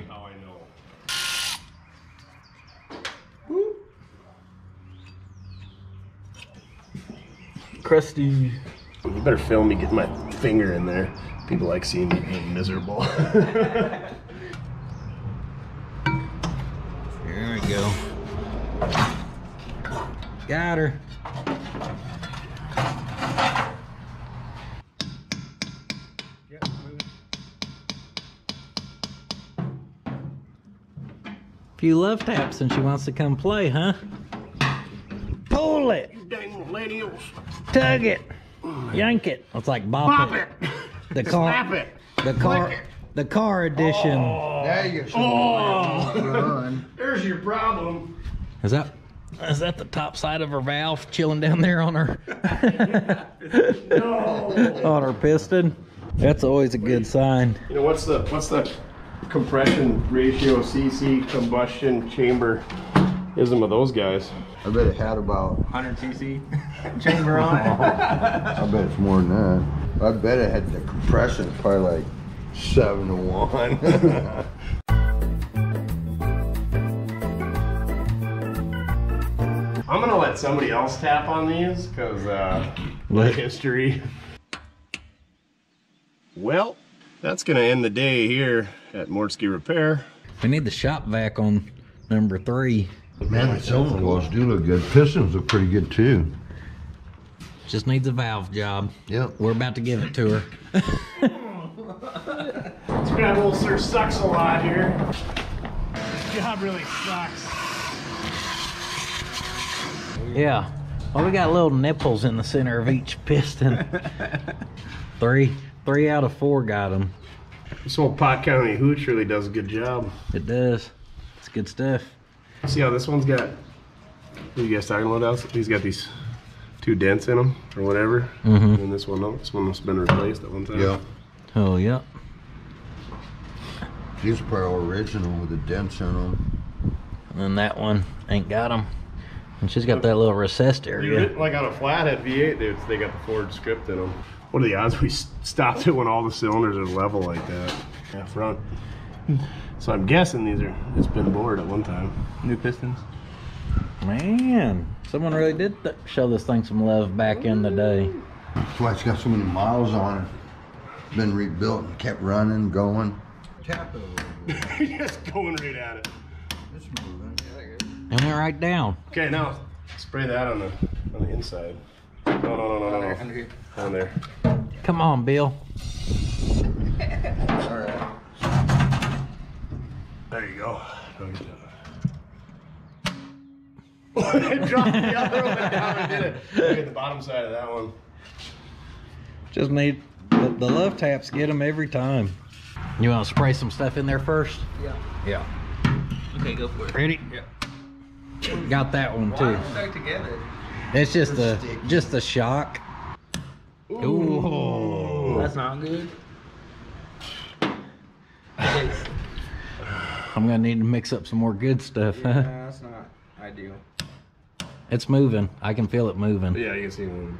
How I know. Crusty. You better film me getting my finger in there. People like seeing me being miserable. There we go. Got her. Few love taps and she wants to come play, huh? Pull it. Dang millennials. Tug it. Yank it. It's like bop it. The car. Slap it. The car. The car edition. Now you get Oh. There's your problem. Is that the top side of her valve chilling down there on her on her piston? That's always a good sign. You know, what's the compression ratio CC combustion chamber ism of those guys? I bet it had about 100 cc chamber on it. I bet it's more than that. I bet it had the compression probably like 7 to 1. I'm gonna let somebody else tap on these because What? history. Well, that's gonna end the day here at Mortsky Repair. We need the shop vac on number 3. Man, the cylinder walls do look good. Pistons look pretty good too. Just needs a valve job. Yep. We're about to give it to her. Scrabble Sir sucks a lot here. This job really sucks. Yeah. Well, we got little nipples in the center of each piston. Three out of 4 got them. This old Pot County hooch really does a good job. It does. It's good stuff. See how this one's got, what are you guys talking about else? He's got these 2 dents in them or whatever. Mm-hmm. And this one must have been replaced at one time. Yeah. Oh, yeah. These are probably original with the dents in them. And then that one ain't got them. And she's got that little recessed area. Like on a flathead V8, they got the Ford script in them. What are the odds we stopped it when all the cylinders are level like that? Yeah, front. So I'm guessing it's been bored at one time. New pistons. Man, someone really did show this thing some love back in the day. That's why it's got so many miles on it. Been rebuilt and kept running, going. Tap it a little bit. Just going right at it. It's moving. And went right down. Okay, now spray that on the inside. No. Under here. On there. Come on, Bill. All right. There you go. I dropped the other one down and did it. Look at the bottom side of that one. Just need the love taps. Get them every time. You want to spray some stuff in there first? Yeah. Yeah. Okay, go for it. Ready? Yeah. Got that one too. Stuck together. It's just the shock. Ooh. That's not good. I'm gonna need to mix up some more good stuff, Yeah, huh? that's not ideal. It's moving. I can feel it moving. Yeah, you can see one.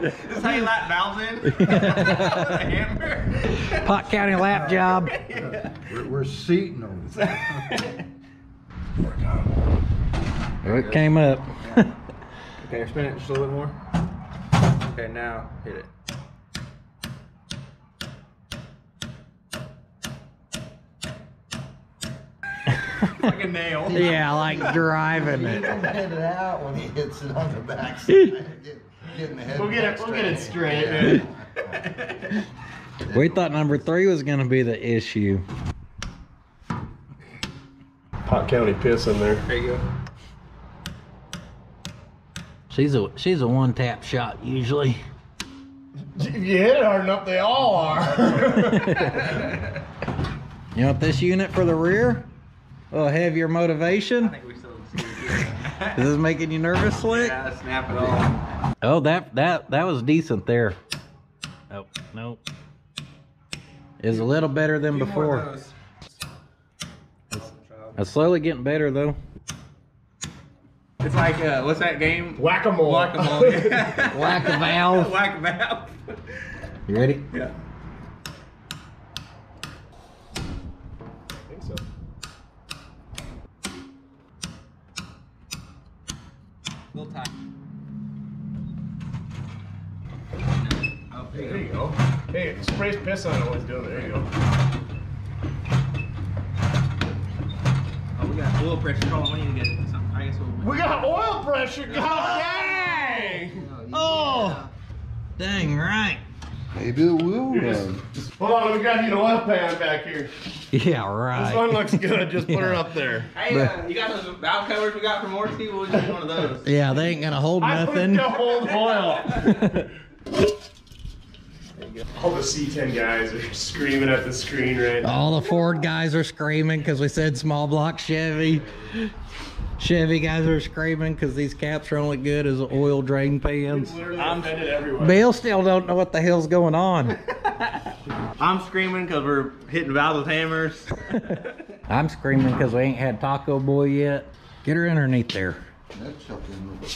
This is how you lap valves in? With a hammer? Pot County lap job. We're seating them. There it came up. Okay, spin it just a little bit more. Okay, now hit it. Like a nail. Yeah, like driving it. Head it out when he hits it on the backside. Getting the head We'll get it straight. Yeah. We thought number 3 was gonna be the issue. Pot County piss in there. There you go. She's a one tap shot usually. If you hit it hard enough, they all are. You want this unit for the rear? A little heavier I motivation. think we still see Is this making you nervous, Slick? Yeah, snap it all. Oh, that was decent there. Oh, no. Is a little better than Few more of before. those. It's slowly getting better though. It's like, what's that game? Whack-a-mole. Whack-a-mole. Whack a valve. Whack a valve. You ready? Yeah. I think so. Little tight. Oh, There you go. Hey, sprays piss on it while he's doing it. There you go. Oh, we got oil pressure. Hold on, we need to get something. I guess we'll. We got oil pressure. God dang! Oh, dang right. Maybe it will run. Hold on, let me grab you an oil pan back here. Yeah, This one right. looks good. Just put her Yeah. up there. Hey, you got those valve covers we got from Morty? We'll just use one of those. Yeah, they ain't gonna hold I nothing. to hold oil. All the C10 guys are screaming at the screen right now. All the Ford guys are screaming because we said small block Chevy. Chevy guys are screaming because these caps are only good as oil drain pans. Literally offended everyone. Bill still don't know what the hell's going on. I'm screaming because we're hitting valves with hammers. I'm screaming because we ain't had Taco Boy yet. Get her underneath there. That's something with the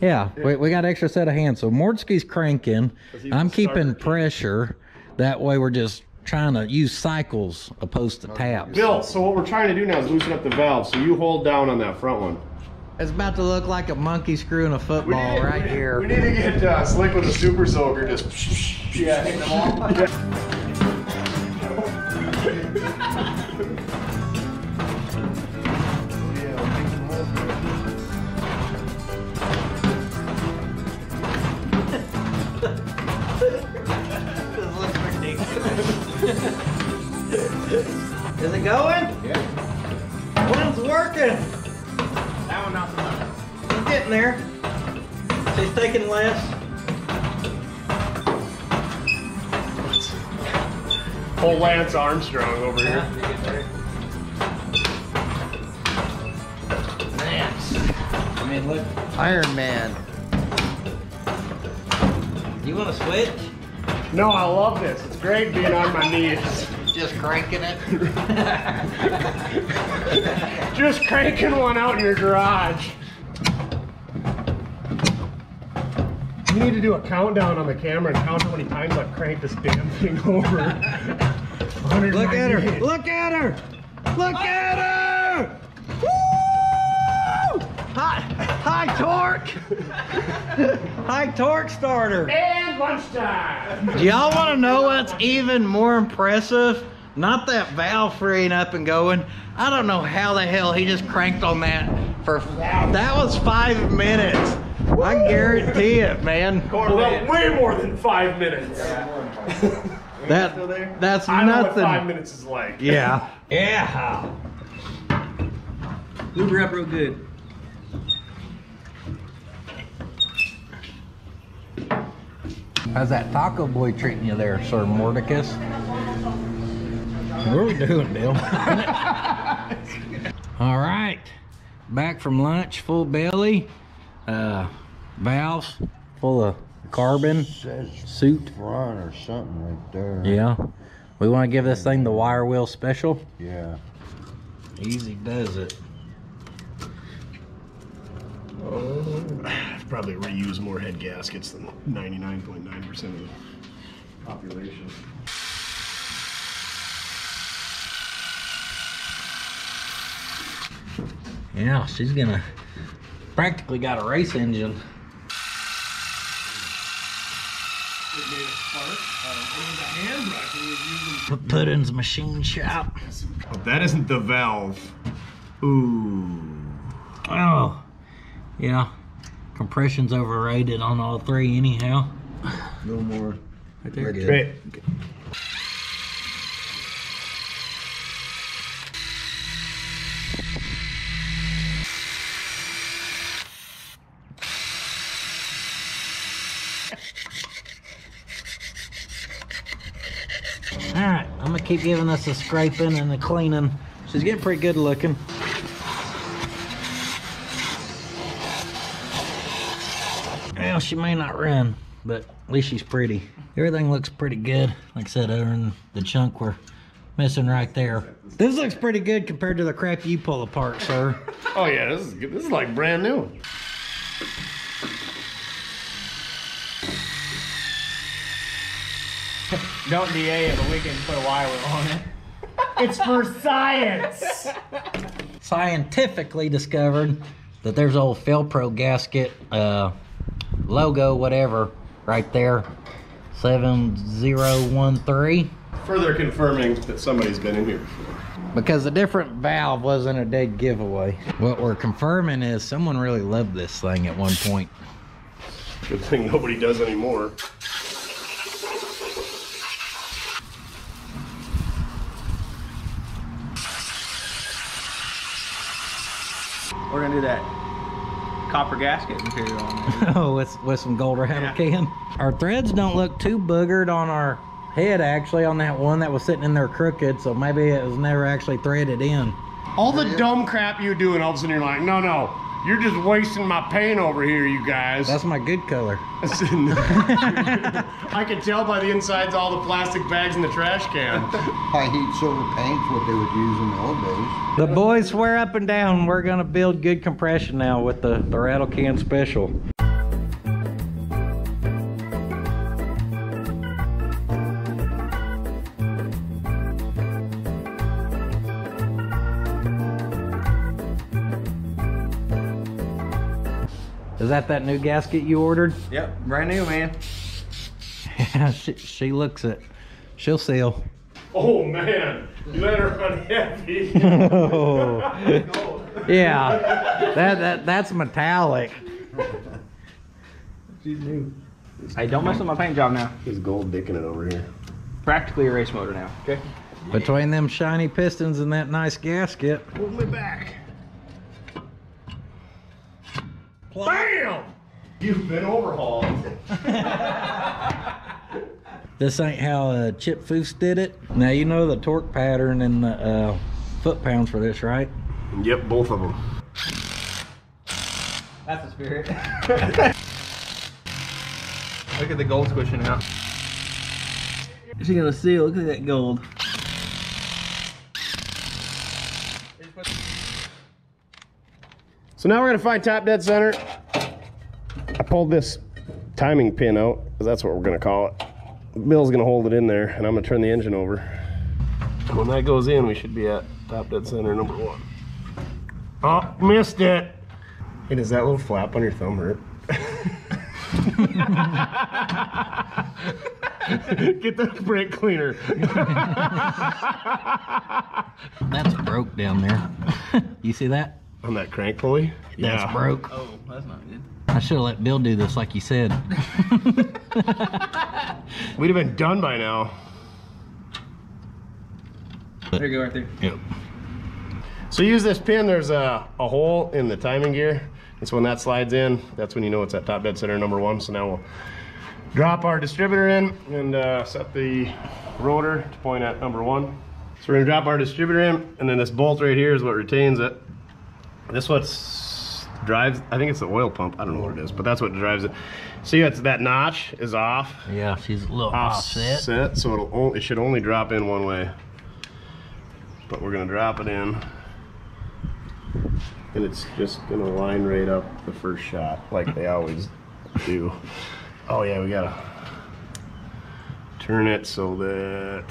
Yeah, we got an extra set of hands. So Mordski's cranking. he's I'm the keeping starter. pressure. That way we're just trying to use cycles opposed to taps. Bill, so what we're trying to do now is loosen up the valve. So you hold down on that front one. It's about to look like a monkey screwing a football right here. We need to get Slick with a super soaker. Just Yeah, hitting them all. Is it going? Yeah. One's working. That one not so much. She's getting there. She's taking less. Old Lance Armstrong over here. Lance. I mean, look. Iron Man. You want to switch? No, I love this. It's great being on my knees. Just cranking it. Just cranking one out in your garage. You need to do a countdown on the camera and count how many times I've cranked this damn thing over. Look at her! Look at her! Look at her! Woo! High torque! High torque starter. And lunchtime. Do y'all want to know what's even more impressive? Not that valve freeing up and going. I don't know how the hell he just cranked on that for. That was 5 minutes. I guarantee it, man. Well, that's way more than 5 minutes. That's I know nothing. what 5 minutes is like. Yeah. Yeah. Lube her up real good. How's that taco boy treating you there, Sir Mordicus? What are we doing, Bill? All right, back from lunch, full belly, valves full of carbon, suit. Front or something right there. Yeah, we want to give this thing the wire wheel special. Yeah. Easy does it. Probably reuse more head gaskets than 99.9% of the population. Yeah, she's gonna practically got a race engine. It made a spark. It was a handbrush we was using. Puddins machine shop. But that isn't the valve. Ooh. Oh, yeah. Compression's overrated on all three anyhow. No more. Right there. Great. All right, I'm gonna keep giving us a scraping and a cleaning. She's getting pretty good looking. Well, she may not run, but at least she's pretty. Everything looks pretty good. Like I said, other than the chunk we're missing right there. This looks pretty good compared to the crap you pull apart, sir. Oh yeah, this is good. This is like brand new. Don't DA it, but we can put a wire wheel on it. It's for science. Scientifically discovered that there's an old Felpro gasket logo, whatever, right there. 7013. Further confirming that somebody's been in here before. Because a different valve wasn't a dead giveaway. What we're confirming is someone really loved this thing at one point. Good thing nobody does anymore. We're gonna do that copper gasket material on there. Oh, with some gold rattle can. Our threads don't look too boogered on our head, actually, on that one that was sitting in there crooked, so maybe it was never actually threaded in. All the dumb crap you do, and all of a sudden you're like, no, no, you're just wasting my paint over here, you guys. That's my good color. I can tell by the insides all the plastic bags in the trash can. High heat silver paint's what they would use in the old days. The boys swear up and down we're gonna build good compression now with the rattle can special. Is that new gasket you ordered? Yep, brand new, man. Yeah, she looks it. She'll seal. Oh man, you let her run heavy. Oh. Yeah, that's metallic. She's new. Hey, don't mess with my paint job now. There's gold dicking it over here. Practically a race motor now, okay? Between them shiny pistons and that nice gasket. Move me back. Bam! You've been overhauled. This ain't how Chip Foose did it. Now you know the torque pattern and the foot-pounds for this, right? Yep, both of them. That's the spirit. Look at the gold squishing out. She's gonna see, look at that gold. So now we're gonna find top dead center. I pulled this timing pin out, because that's what we're gonna call it. Bill's gonna hold it in there, and I'm gonna turn the engine over. When that goes in, we should be at top dead center number 1. Oh, missed it. Hey, does that little flap on your thumb hurt? Get the brake cleaner. That's broke down there. You see that? On that crank pulley? That's broke. Oh, that's not good. I should have let Bill do this like you said. We'd have been done by now. There you go, right there. Yep. So use this pin, there's a hole in the timing gear. And so when that slides in, that's when you know it's at top dead center number 1. So now we'll drop our distributor in and set the rotor to point at number 1. So we're gonna drop our distributor in, and then this bolt right here is what retains it. This what drives, I think it's the oil pump, I don't know what it is, but that's what drives it. See, it's, that notch is off. Yeah, she's a little offset. So it should only drop in one way. But we're gonna drop it in, and it's just gonna line right up the first shot, like they always do. Oh yeah, we gotta turn it so that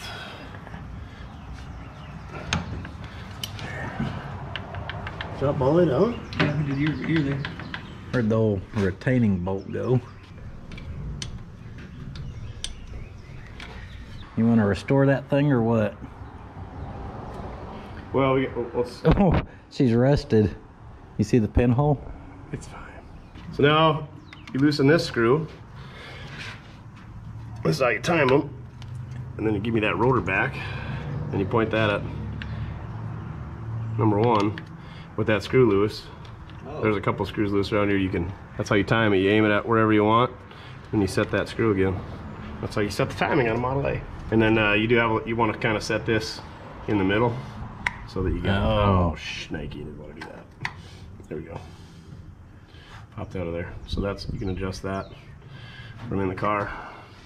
drop all the way down. Yeah, you're there. Where'd the old retaining bolt go? You want to restore that thing or what? Well, let's. Oh, she's rusted. You see the pinhole? It's fine. So now you loosen this screw. This is how you time them, and then you give me that rotor back, and you point that at number 1 with that screw loose. Oh. There's a couple screws loose around here. You can. That's how you time it. You aim it at wherever you want, and you set that screw again. That's how you set the timing on a Model A. And then you want to kind of set this in the middle, so that you get. Oh, shnikey! Didn't want to do that. There we go. Popped out of there. So that's, you can adjust that from in the car.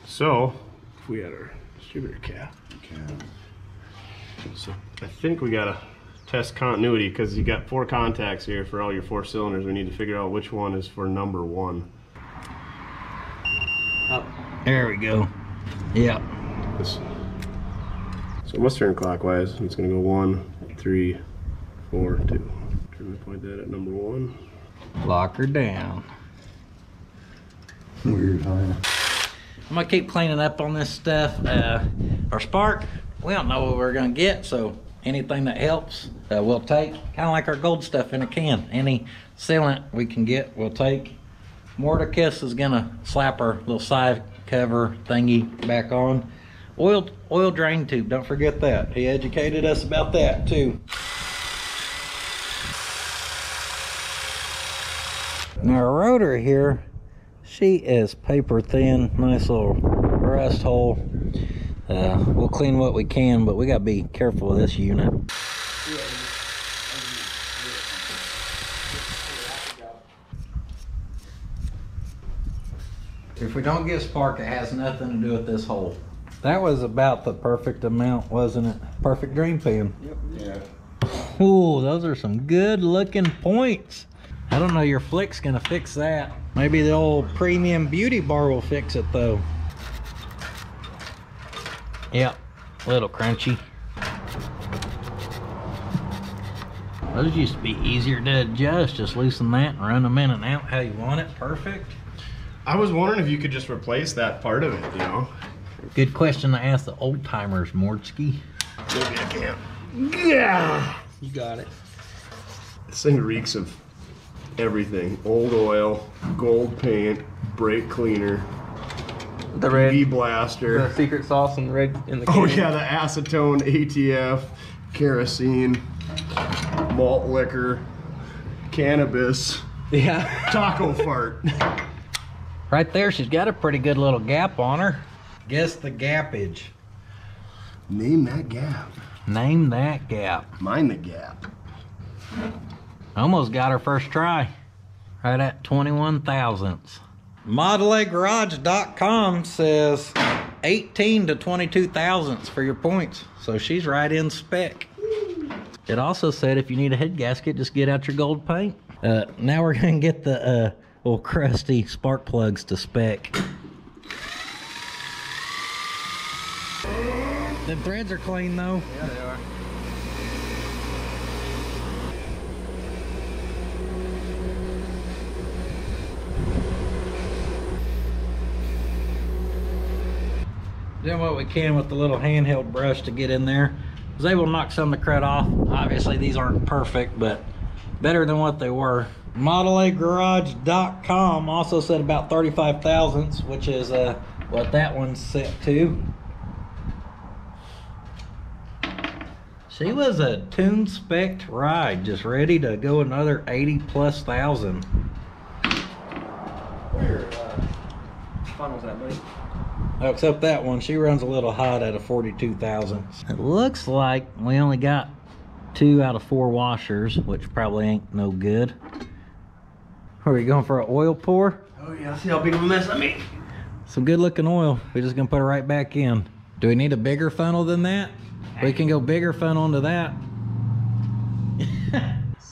So if we had our distributor cap. So I think we gotta test continuity, because you got 4 contacts here for all your 4 cylinders. We need to figure out which one is for number 1. Up. There we go. Yeah. So it must turn clockwise. It's gonna go 1, 3, 4, 2. Try to point that at number 1. Lock her down. Weird, huh? I'm gonna keep cleaning up on this stuff. Our spark, we don't know what we're gonna get, so anything that helps, we'll take. Kind of like our gold stuff in a can. Any sealant we can get, we'll take. Mordecus is gonna slap our little side cover thingy back on. Oil drain tube, don't forget that. He educated us about that too. Now our rotor here, she is paper thin, nice little rust hole. We'll clean what we can, but we gotta be careful with this unit. If we don't get spark, it has nothing to do with this hole. That was about the perfect amount, wasn't it? Perfect drain pan. Yep. Yeah. Ooh, those are some good looking points. I don't know your flick's gonna fix that. Maybe the old premium beauty bar will fix it though. Yep, a little crunchy. Those used to be easier to adjust. Just loosen that and run them in and out how you want it. Perfect. I was wondering if you could just replace that part of it, you know? Good question to ask the old timers, Mordsky. Maybe I can. Yeah! You got it. This thing reeks of everything. Old oil, gold paint, brake cleaner, The red, EV blaster. the secret sauce in the red in the can. Oh yeah, the acetone, ATF, kerosene, malt liquor, cannabis, Yeah. taco fart. Right there, she's got a pretty good little gap on her. Guess the gappage. Name that gap. Name that gap. Mind the gap. Almost got her first try. Right at 21 thousandths. ModelAgarage.com says 18 to 22 thousandths for your points. So she's right in spec. It also said if you need a head gasket, just get out your gold paint. Now we're gonna get the little crusty spark plugs to spec. The threads are clean though. Yeah, they are. Doing what we can with the little handheld brush to get in there. Was able to knock some of the crud off. Obviously these aren't perfect, but better than what they were. ModelAgarage.com also said about 35 thousandths, which is what that one's set to. She was a tune spec ride, just ready to go another 80 plus thousand. Where funnel's that, buddy? Oh, except that one, she runs a little hot at a 42 thousandths. It looks like we only got 2 out of 4 washers, which probably ain't no good. Are we going for an oil pour? Oh yeah, see how big of a mess I made. Some good looking oil. We're just gonna put it right back in. Do we need a bigger funnel than that? We can go bigger funnel into that.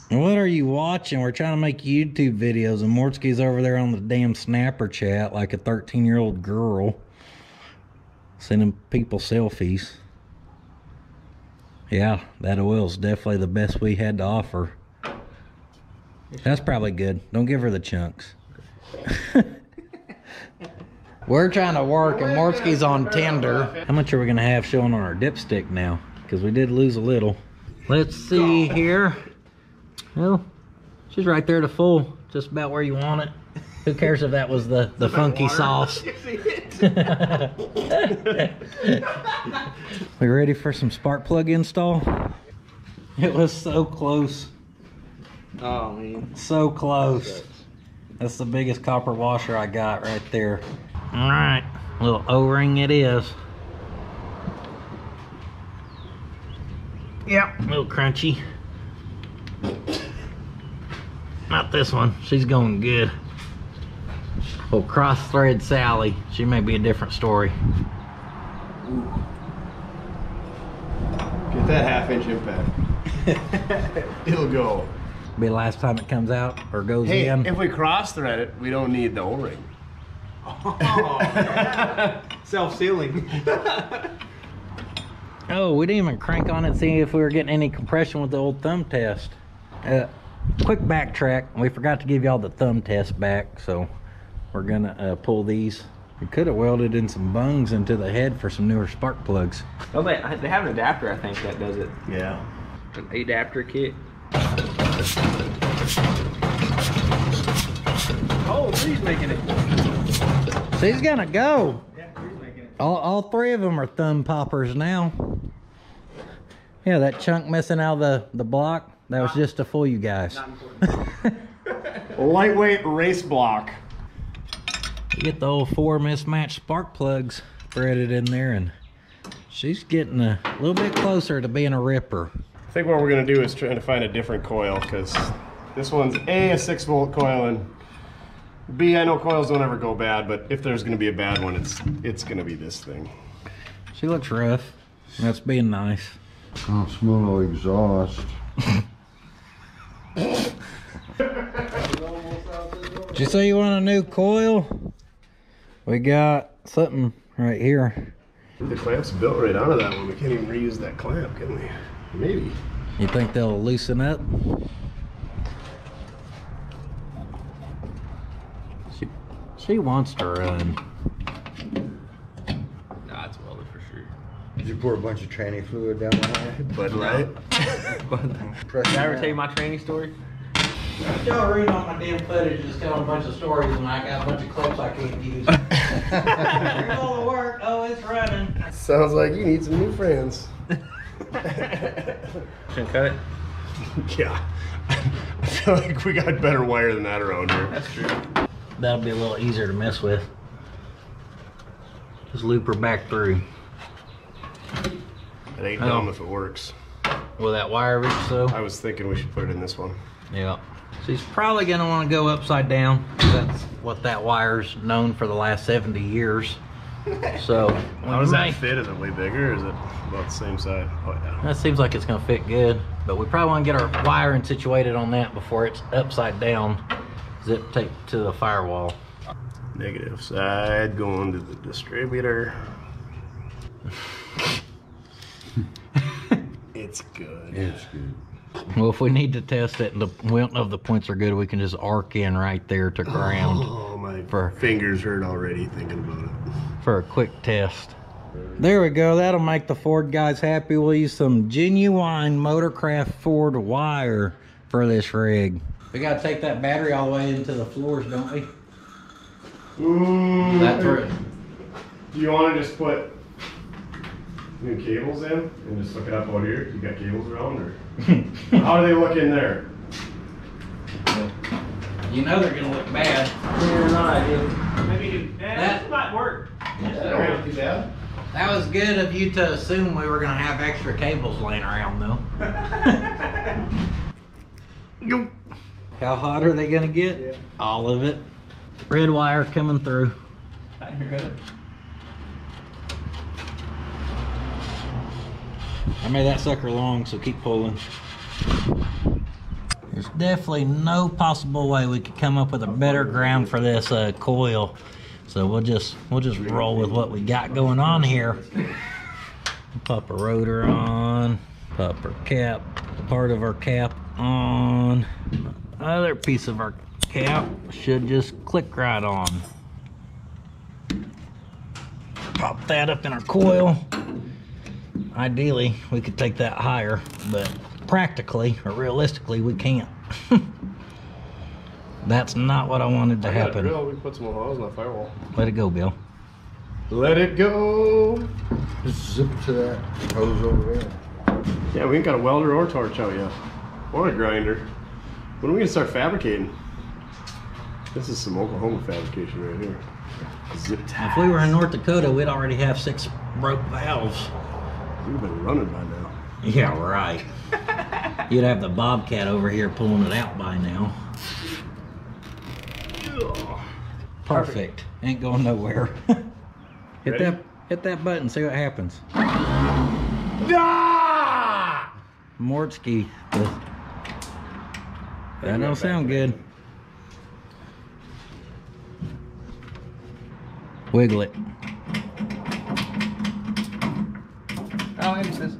What are you watching? We're trying to make YouTube videos and Mortski's over there on the damn snapper chat like a 13-year-old girl. Sending people selfies. Yeah, that oil's definitely the best we had to offer. That's probably good. Don't give her the chunks. We're trying to work and Mortski's on Tinder. How much are we gonna have showing on our dipstick now? Because we did lose a little. Let's see here. Well, she's right there to full, just about where you want it. Who cares if that was the funky sauce? We ready for some spark plug install? It was so close. Oh man. So close. That's the biggest copper washer I got right there. All right, little O-ring it is. Yep, a little crunchy. Not this one, she's going good. Well, cross thread Sally, she may be a different story. Get that 1/2 inch impact. It'll go. Be the last time it comes out or goes Hey, in. if we cross thread it, we don't need the O-ring. Self-sealing. Oh, we didn't even crank on it and see if we were getting any compression with the old thumb test. Quick backtrack, we forgot to give y'all the thumb test back, so we're gonna pull these. We could have welded in some bungs into the head for some newer spark plugs. Oh, they have an adapter, I think, that does it. Yeah. An adapter kit. Oh, Bree's making it. She's gonna go. Yeah, Bree's making it. All 3 of them are thumb poppers now. Yeah, that chunk missing out of the block, that was just to fool you guys. Not important. Lightweight race block. You get the old 4 mismatched spark plugs threaded in there, and she's getting a little bit closer to being a ripper. I think what we're gonna do is try to find a different coil, because this one's A, a 6-volt coil, and B, I know coils don't ever go bad, but if there's gonna be a bad one, it's gonna be this thing. She looks rough. That's being nice. Oh, smell no exhaust. Did you say you want a new coil? We got something right here. The clamp's built right out of that one. We can't even reuse that clamp, can we? Maybe. You think they'll loosen up? She wants to run. Nah, it's welded for sure. Did you pour a bunch of tranny fluid down there? Bud Light. Did I ever tell you my training story? Y'all read on my damn footage, just telling a bunch of stories, and I got a bunch of clips I can't use. Here's all the work. Oh, it's running. Sounds like you need some new friends. Should cut it? Yeah. I feel like we got better wire than that around here. That's true. That'll be a little easier to mess with. Just loop her back through. It ain't dumb if it works. Will that wire reach though? I was thinking we should put it in this one. Yeah. She's probably gonna want to go upside down. That's what that wire's known for the last 70 years. So How does that fit? Is it way bigger or is it about the same size? Oh yeah. that seems like it's gonna fit good, but we probably want to get our wiring situated on that before it's upside down. Zip tape to the firewall. Negative side going to the distributor. It's good. It's good. Well, if we need to test it and none of the points are good, we can just arc in right there to ground Oh, my For- fingers hurt already thinking about it. for a quick test. There we go. That'll make the Ford guys happy. We'll use some genuine Motorcraft Ford wire for this rig. We gotta take that battery all the way into the floors, don't we? That's where it. Do you want to just put new cables in and just hook it up out here? You got cables around or how do they look in there? You know they're gonna look bad. Yeah, no idea. Maybe That- might work. That ain't too bad. That was good of you to assume we were gonna have extra cables laying around though. How hot are they gonna get? Yeah. All of it. Red wire coming through. I hear it. I made that sucker long, so keep pulling. There's definitely no possible way we could come up with a better ground for this coil. So we'll just roll with what we got going on here. Pop a rotor on, pop our cap, part of our cap on. Other piece of our cap should just click right on. Pop that up in our coil. Ideally, we could take that higher, but practically or realistically, we can't. That's not what I wanted to happen. We put some more hose on the firewall. Let it go, Bill. Let it go. Just zip it to that hose over there. Yeah, we ain't got a welder or torch out yet. Or a grinder. When are we gonna start fabricating? This is some Oklahoma fabrication right here. Zip tie. If we were in North Dakota, we'd already have 6 broke valves. We've been running by now. Yeah, right. You'd have the Bobcat over here pulling it out by now. Perfect. Ain't going nowhere. Ready? Hit that button, see what happens. Ah! Mortski. That don't sound good. Wiggle it. Oh, emphasis.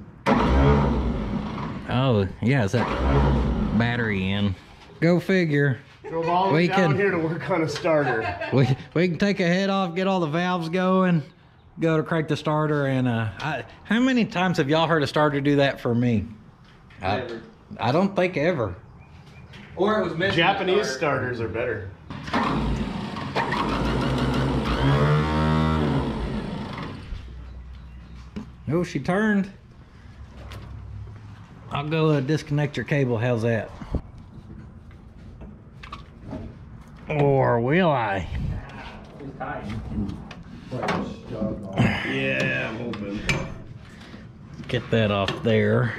Oh, yeah, it's that battery in. Go figure. Drove all the way down here to work on a starter. We can take a head off, get all the valves going, go to crank the starter, and how many times have y'all heard a starter do that for me? Never. I don't think ever. Or it was missing. Japanese starters are better. Oh, she turned. I'll go disconnect your cable. How's that? Or will I? It's tight. Yeah, I'm hoping. Get that off there.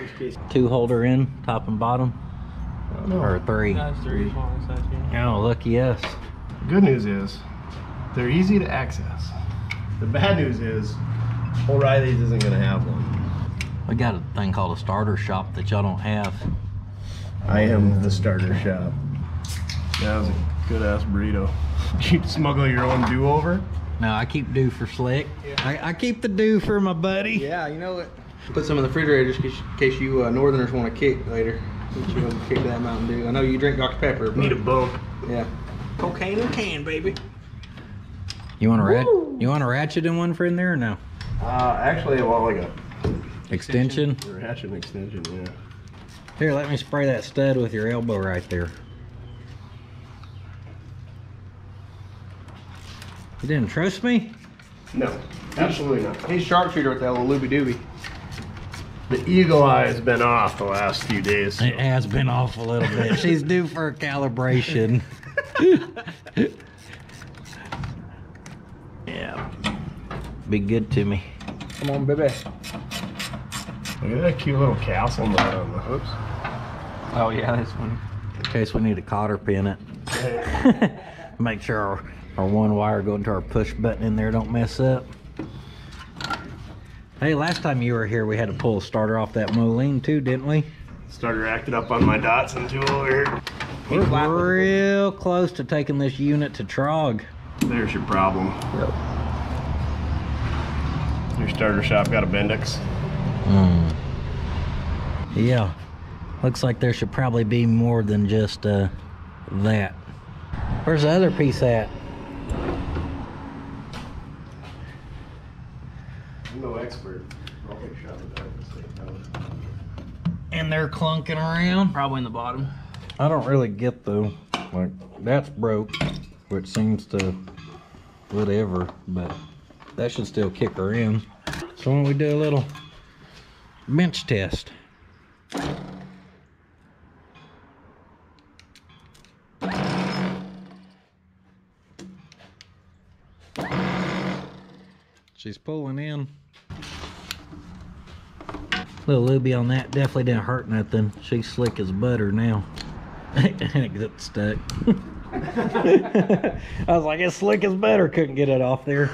2 holder in, top and bottom. Or 3. That's 3 as long as that's Oh, lucky us. Good news is, they're easy to access. The bad news is, O'Reilly's isn't gonna have one. We got a thing called a starter shop that y'all don't have. I am the starter shop. That was a good ass burrito. You smuggle your own do-over? No, I keep dew for slick. I keep the dew for my buddy. Yeah, you know what? Put some in the refrigerator just in case you northerners want to kick later. Get you a kick that Mountain Dew. I know you drink Dr. Pepper, but Need a bump. yeah. Cocaine in a can, baby. You want a ratchet in one for in there or no? Actually, I want like a Extension? ratchet extension, yeah. Here, let me spray that stud with your elbow right there. You didn't trust me? No, absolutely not. He's sharpshooter with that little looby dooby. The eagle eye has been off the last few days. It has been off a little bit. She's due for a calibration. Yeah. Be good to me. Come on, baby. Look at that cute little castle on the hooks. Oh yeah, that's funny. In case we need to cotter pin it. Make sure our one wire going to our push button in there don't mess up. Hey, last time you were here, we had to pull a starter off that Moline too, didn't we? Starter acted up on my Datsun tool over here. We're real close to taking this unit to Trog. There's your problem. Yep. Your starter shop got a Bendix. Yeah, looks like there should probably be more than just that. Where's the other piece at? I'm no expert. I'll take a shot at that at the same time. And they're clunking around. Probably in the bottom. I don't really get though, like that's broke, which seems to whatever, but that should still kick her in. So why don't we do a little bench test? She's pulling in. Little looby on that, definitely didn't hurt nothing. She's slick as butter now. And it got stuck. I was like, it's slick as butter, couldn't get it off there.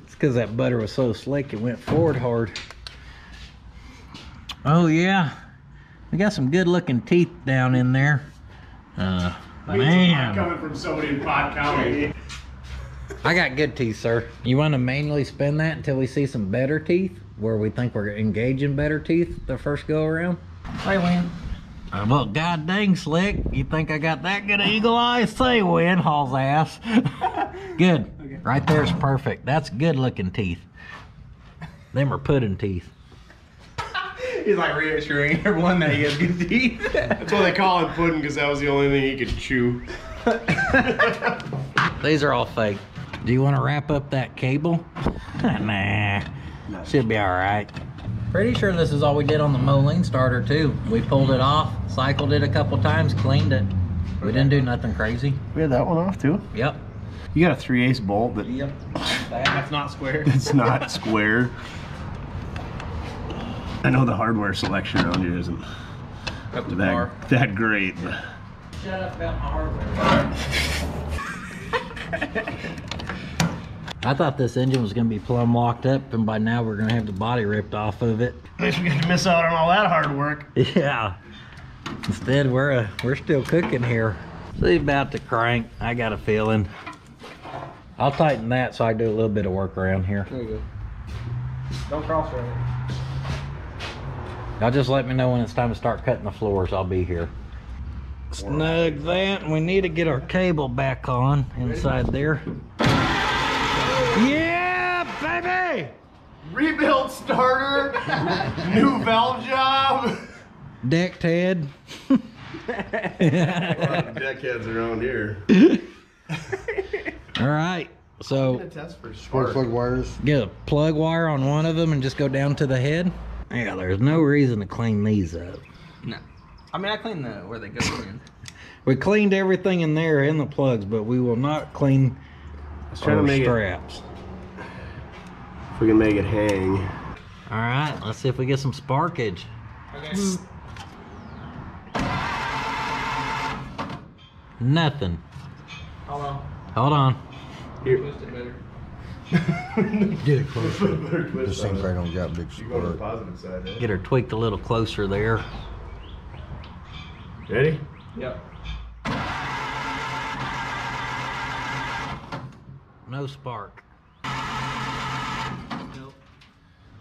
It's because that butter was so slick it went forward hard. Oh yeah, we got some good looking teeth down in there. Man, Coming from somebody in Pot County. I got good teeth, sir. You want to manually spin that until we see some better teeth, where we think we're engaging better teeth the first go around? Hey, Wayne. Well, god dang, Slick. You think I got that good of eagle eyes? Say when, hauls ass. Good. Okay. Right there's perfect. That's good looking teeth. Them are pudding teeth. He's like reassuring everyone that he has good teeth. That's why they call it pudding, because that was the only thing he could chew. These are all fake. Do you want to wrap up that cable? Nah. Should be all right. Pretty sure this is all we did on the Moline starter too. We pulled it off, cycled it a couple times, cleaned it. We didn't do nothing crazy. We had that one off too? Yep. You got a 3/8 bolt that Yep. That's not square. it's not square. I know the hardware selection around here isn't Up to par. that great. But Shut up about my hardware. I thought this engine was going to be plumb locked up, and by now we're going to have the body ripped off of it. at least we get to miss out on all that hard work. Yeah. Instead, we're still cooking here. She's about to crank. I got a feeling. I'll tighten that so I do a little bit of work around here. There you go. Don't cross right. Y'all just let me know when it's time to start cutting the floors. I'll be here. Snug that, and we need to get our cable back on inside there. Yeah, baby! Rebuild starter, new valve job. Decked head. Deckheads around here. All right, so Test for Spark plug wires. get a plug wire on one of them and just go down to the head. Yeah, there's no reason to clean these up. No. I mean, I cleaned the where they go in. We cleaned everything in there in the plugs, but we will not clean trying to our make it- straps. If we can make it hang. All right, let's see if we get some sparkage. Okay. Nothing. Hold on. Hold on. Here. Twist it better. Get it closer. This thing probably don't got big You go to the spark. positive side, eh? Get her tweaked a little closer there. Ready? Yep. No spark. Nope.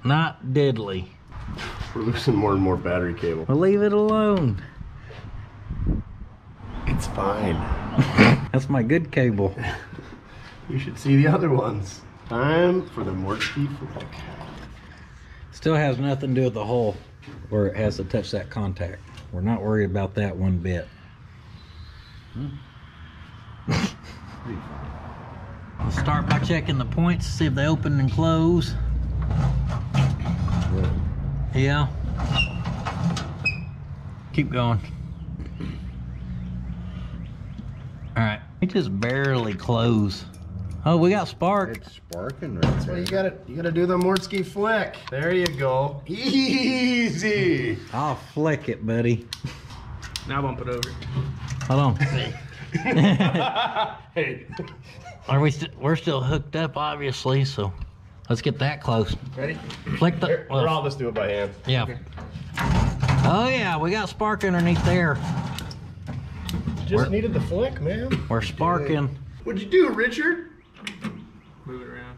Not diddly. We're losing more and more battery cable. Well, leave it alone. It's fine. That's my good cable. You should see the other ones. Time for the Mortsky flick. Still has nothing to do with the hole where it has to touch that contact. We're not worried about that one bit. Let's start by checking the points, see if they open and close. Yeah. Keep going. All right, it just barely close. Oh, we got spark. It's sparking right there. Well, you gotta do the Mortsky flick. There you go. Easy. I'll flick it, buddy. Now bump it over. Hold on. Hey. We're still hooked up, obviously, so let's get that close. Ready? Flick the. Or I'll just do it by hand. Yeah. Okay. Oh yeah, we got spark underneath there. Just needed the flick, man. We're sparking. What'd you do, Richard? Move it around.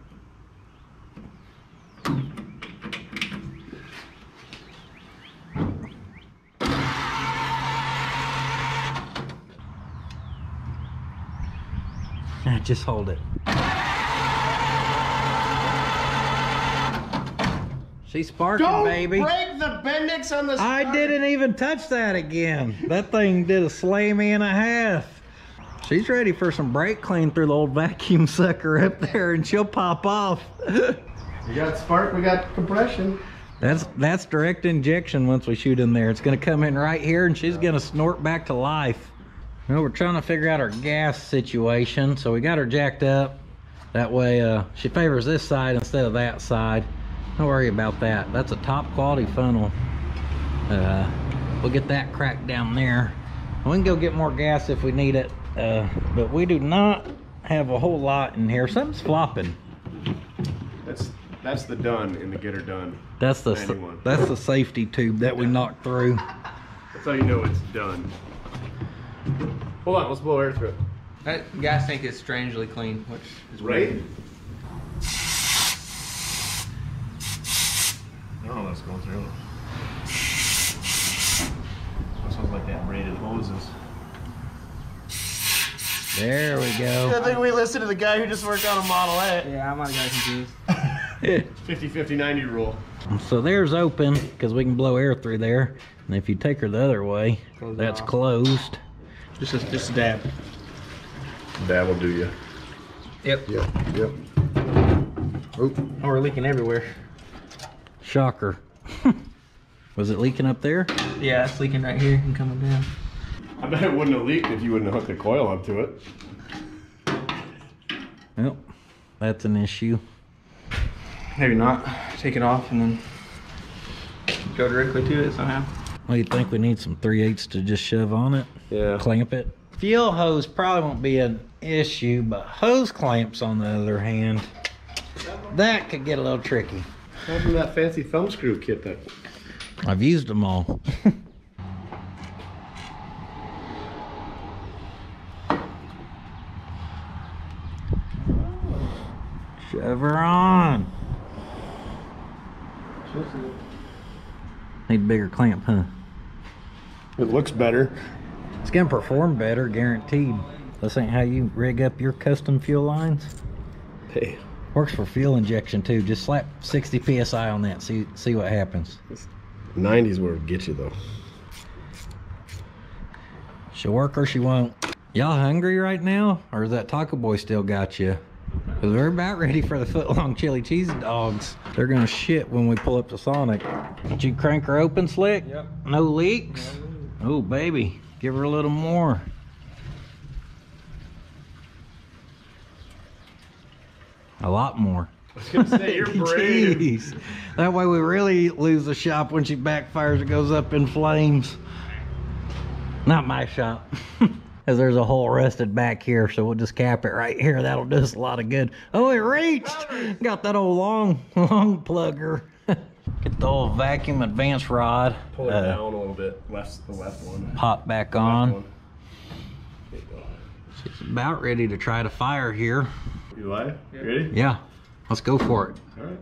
Just hold it. She's sparking, baby. break the bendix on the I didn't even touch that again. That thing did a slammy and a half. She's ready for some brake clean through the old vacuum sucker up there, and she'll pop off. We got spark, we got compression. That's direct injection once we shoot in there. It's gonna come in right here, and she's gonna snort back to life. Well, we're trying to figure out our gas situation, so we got her jacked up. That way she favors this side instead of that side. Don't worry about that. That's a top quality funnel. We'll get that cracked down there. We can go get more gas if we need it, but we do not have a whole lot in here. Something's flopping. That's the done in the get her done. That's the safety tube that we knocked through. That's how you know it's done. Hold on, let's blow air through it. That gas tank is strangely clean, which is Right? weird. I don't know what's going through. That sounds like that braided hoses. There we go. I think we listened to the guy who just worked on a Model A. Yeah, I might have got confused. 50-50-90 rule. So there's open because we can blow air through there. And if you take her the other way, Close it that's off. closed. Just a dab. That will do you. Yep. Yep. Oh, Oh, we're leaking everywhere. Shocker. Was it leaking up there? Yeah, it's leaking right here and coming down. I bet it wouldn't have leaked if you wouldn't have hooked the coil up to it. Yep. That's an issue. Maybe not. Take it off and then go directly to it somehow. Well, you think we need some 3/8 to just shove on it? Yeah. Clamp it? Fuel hose probably won't be an issue, but hose clamps on the other hand, that could get a little tricky. How from that fancy thumb screw kit that... I've used them all. Shove her on. Need a bigger clamp, huh? It looks better. It's gonna perform better, guaranteed. This ain't how you rig up your custom fuel lines. Hey. Works for fuel injection too. Just slap 60 PSI on that, see what happens. 90's where it gets you though. She'll work or she won't. Y'all hungry right now? Or is that Taco Boy still got you? Because we're about ready for the foot-long chili cheese dogs. They're gonna shit when we pull up to Sonic. Did you crank her open, Slick? Yep. No leaks? Oh, baby. Give her a little more. A lot more. I was gonna say, you're brave. Jeez. That way we really lose the shop when she backfires and goes up in flames. Not my shop. Because there's a hole rusted back here, so we'll just cap it right here. That'll do us a lot of good. Oh, it reached! Got that old long plugger. Get the old vacuum advance rod. Pull it down a little bit. The left one. Pop back Left on. one. There you go. She's about ready to try to fire here. You live? You ready? Yeah, let's go for it. Alright.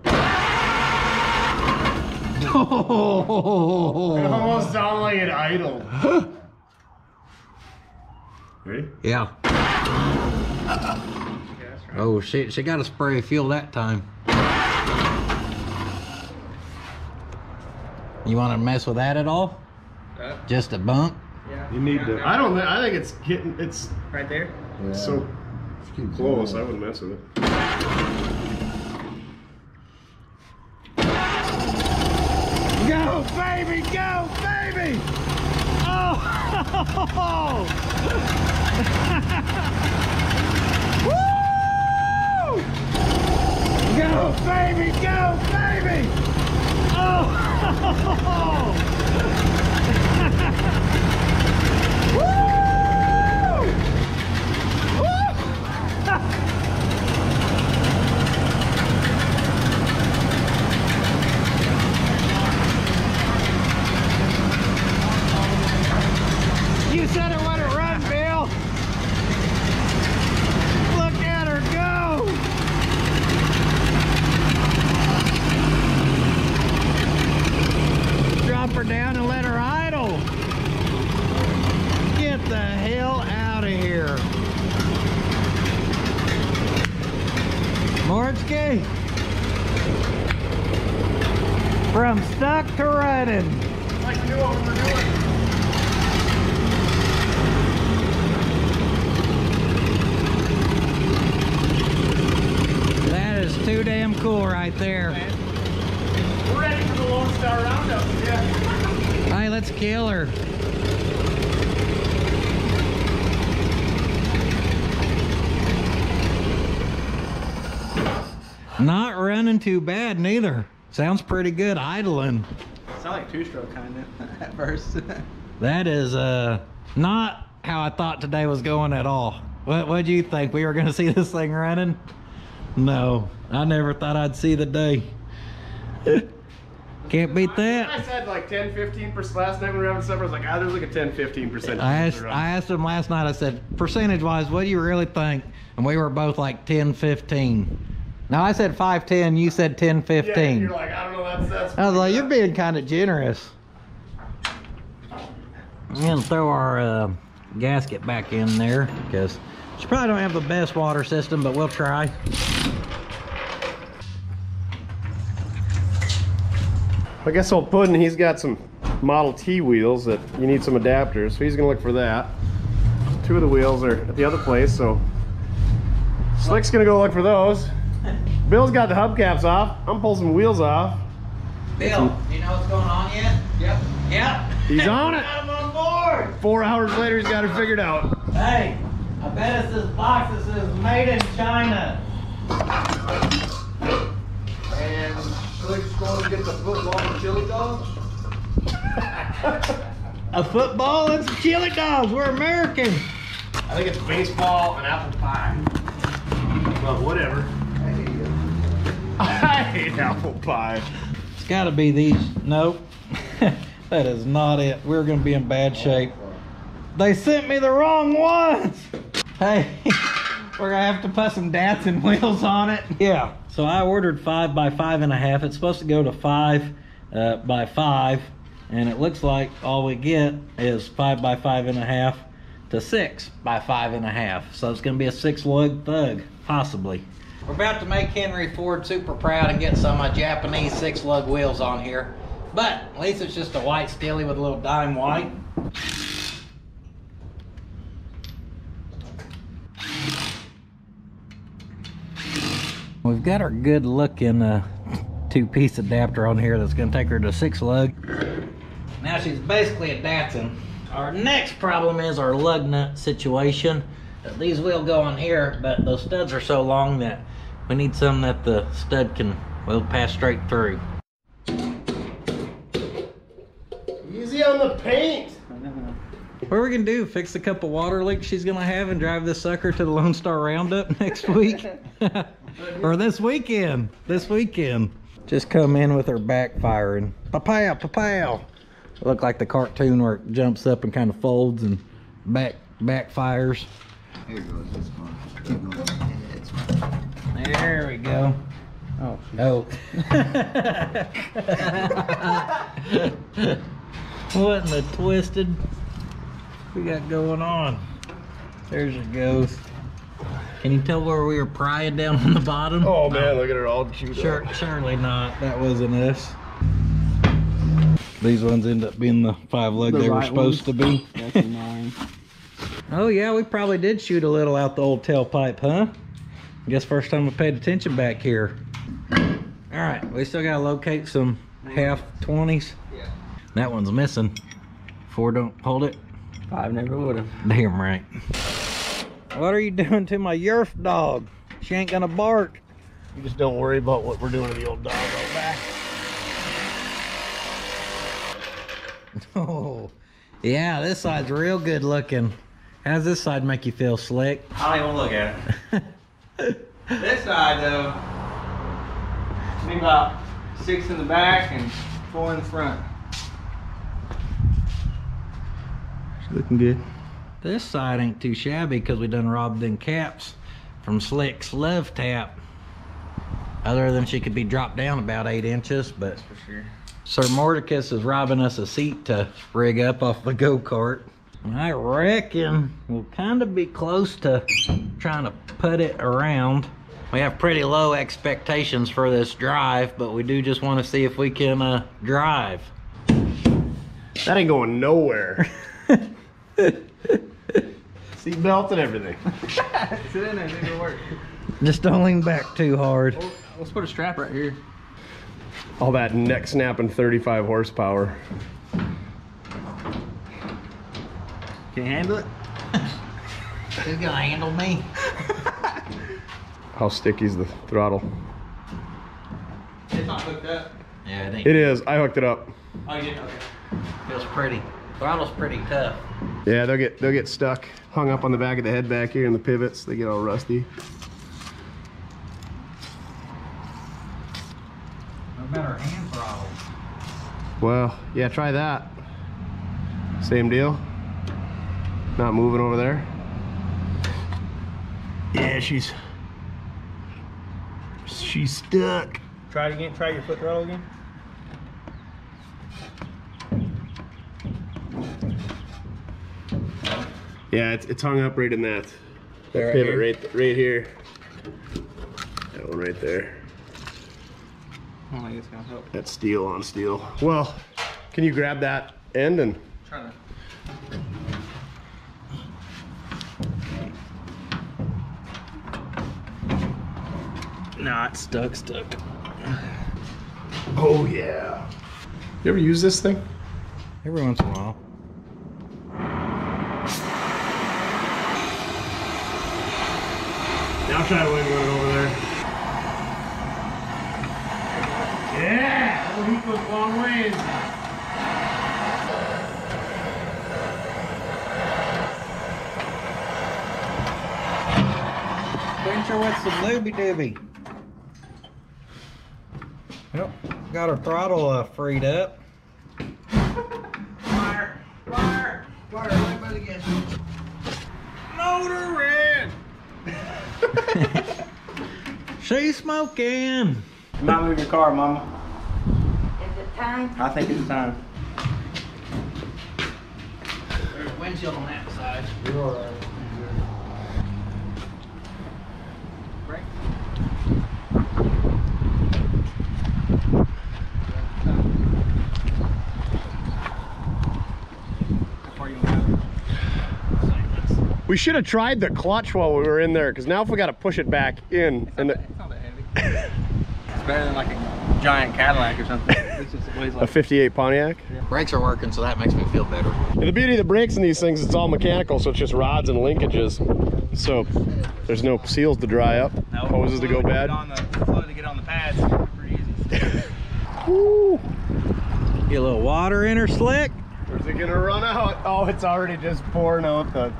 Oh, It almost sounded like it idled. Ready? yeah. Oh, she got a spray of fuel that time. You want to mess with that at all? Just a bump? Yeah. You need to. I don't. I think it's getting. It's Right there? yeah. so Keep close. I going. wouldn't mess with it. Go, baby! Go, baby! Oh! Woo! Hey! From stuck to running. Like we knew what we were doing. That is too damn cool right there. We're ready for the Lone Star Roundup. Yeah. Hey, let's kill her. Not running too bad neither. Sounds pretty good idling. Sound like two-stroke kind of at first. That is not how I thought today was going at all. What do you think? We were going to see this thing running? No, I never thought I'd see the day. Can't beat that. I said like 10-15% last night when we were having supper. I was like, there's like a 10-15%. I asked him last night, I said, percentage-wise, what do you really think? And we were both like 10-15. Now I said 5-10, you said 10-15. Yeah, you're like, I don't know, that's I was like, you're being kind of generous. I'm gonna throw our gasket back in there because she probably don't have the best water system, but we'll try. I guess old Puddin', he's got some Model T wheels that you need some adapters, so he's gonna look for that. 2 of the wheels are at the other place, so Slick's gonna go look for those. Bill's got the hubcaps off. I'm pulling some wheels off. Bill, do you know what's going on yet? Yep. He's on it. I'm on board. 4 hours later, he's got it figured out. Hey, I bet it's this box that says made in China. And Slick's going to get the football and chili dogs. A football and some chili dogs. We're American. I think it's baseball and apple pie. Well, whatever. I hate apple pie. It's got to be these. Nope. That is not it. We're going to be in bad shape. They sent me the wrong ones. Hey, we're going to have to put some Datsun wheels on it. Yeah. So I ordered 5 by 5.5. It's supposed to go to 5 by 5. And it looks like all we get is 5 by 5.5 to 6 by 5.5. So it's going to be a 6-lug Thug, possibly. We're about to make Henry Ford super proud and get some Japanese 6-lug wheels on here. But at least it's just a white Steely with a little dime white. We've got our good looking 2-piece adapter on here that's going to take her to 6-lug. Now she's basically a Datsun. Our next problem is our lug nut situation. These will go on here, but those studs are so long that we need some that the stud can, well, pass straight through. Easy on the paint. What are we gonna do? Fix a couple water leaks she's gonna have and drive this sucker to the Lone Star Roundup next week? Or this weekend? This weekend. Just come in with her backfiring. Pa-pow, pa-pow. Look like the cartoon where it jumps up and kind of folds and backfires. Here goes this one. Keep going. It's fine. There we go. Oh. Oh. What in the twisted we got going on? There's it goes. Can you tell where we were prying down on the bottom? Oh man, look at her all chewed up. Surely not. That wasn't us. These ones end up being the 5-lug they were supposed to be. That's a 9. Oh yeah, we probably did shoot a little out the old tailpipe, huh? Guess first time I paid attention back here. All right, we still gotta locate some half 20s. Yeah. That one's missing. 4 don't hold it. 5 never would have. Damn right. What are you doing to my Yerf dog? She ain't gonna bark. You just don't worry about what we're doing to the old dog out back. Oh, yeah, this side's real good looking. How does this side make you feel, Slick? I don't even look at it. This side though, maybe about 6 in the back and 4 in the front. It's looking good. This side ain't too shabby because we done robbed them caps from Slick's Love Tap. Other than she could be dropped down about 8 inches, but For sure. Sir Mordecus is robbing us a seat to rig up off the go-kart. I reckon we'll kind of be close to trying to put it around. We have pretty low expectations for this drive, but we do just want to see if we can drive. That ain't going nowhere. Seat belts and everything. Sit in there, it's gonna work. Just don't lean back too hard. Let's put a strap right here. All that neck snapping 35 horsepower. Can you handle it? Who's gonna handle me? How sticky's the throttle? It's not hooked up. Yeah, It is. I hooked it up. Oh, you did? Okay. Feels pretty. Throttle's pretty tough. Yeah, they'll get stuck, hung up on the back of the head back here in the pivots. They get all rusty. What about our hand throttle? Well, yeah, try that. Same deal. Not moving over there. Yeah, she's stuck. Try it again. Try your foot throttle again. Yeah, it's hung up right in that There, right pivot here? right here. That one right there. I don't think it's gonna help. That's steel on steel. Well, can you grab that end and Try to. Nah, it's stuck. oh yeah. You ever use this thing? Every once in a while. Now try to wing one over there. Yeah, he goes long ways. Quench her with some looby dooby. Yep, got our throttle freed up. Fire! Everybody gets Motor red. She's smoking. Not move your car, Mama. Is it time? I think it's time. There's a windshield on that side. You're all right. Brake. We should have tried the clutch while we were in there, because now if we got to push it back in, and It's not that heavy. It's better than like a giant Cadillac or something. It's just it weighs a like 58 Pontiac. Brakes are working, so that makes me feel better. And the beauty of the brakes in these things, it's all mechanical, so it's just rods and linkages. So there's no seals to dry up, hoses to go bad. Fluid to get on the pads. Pretty easy. Woo. Get a little water in her slick. Where's it gonna run out? Oh, it's already just pouring out the.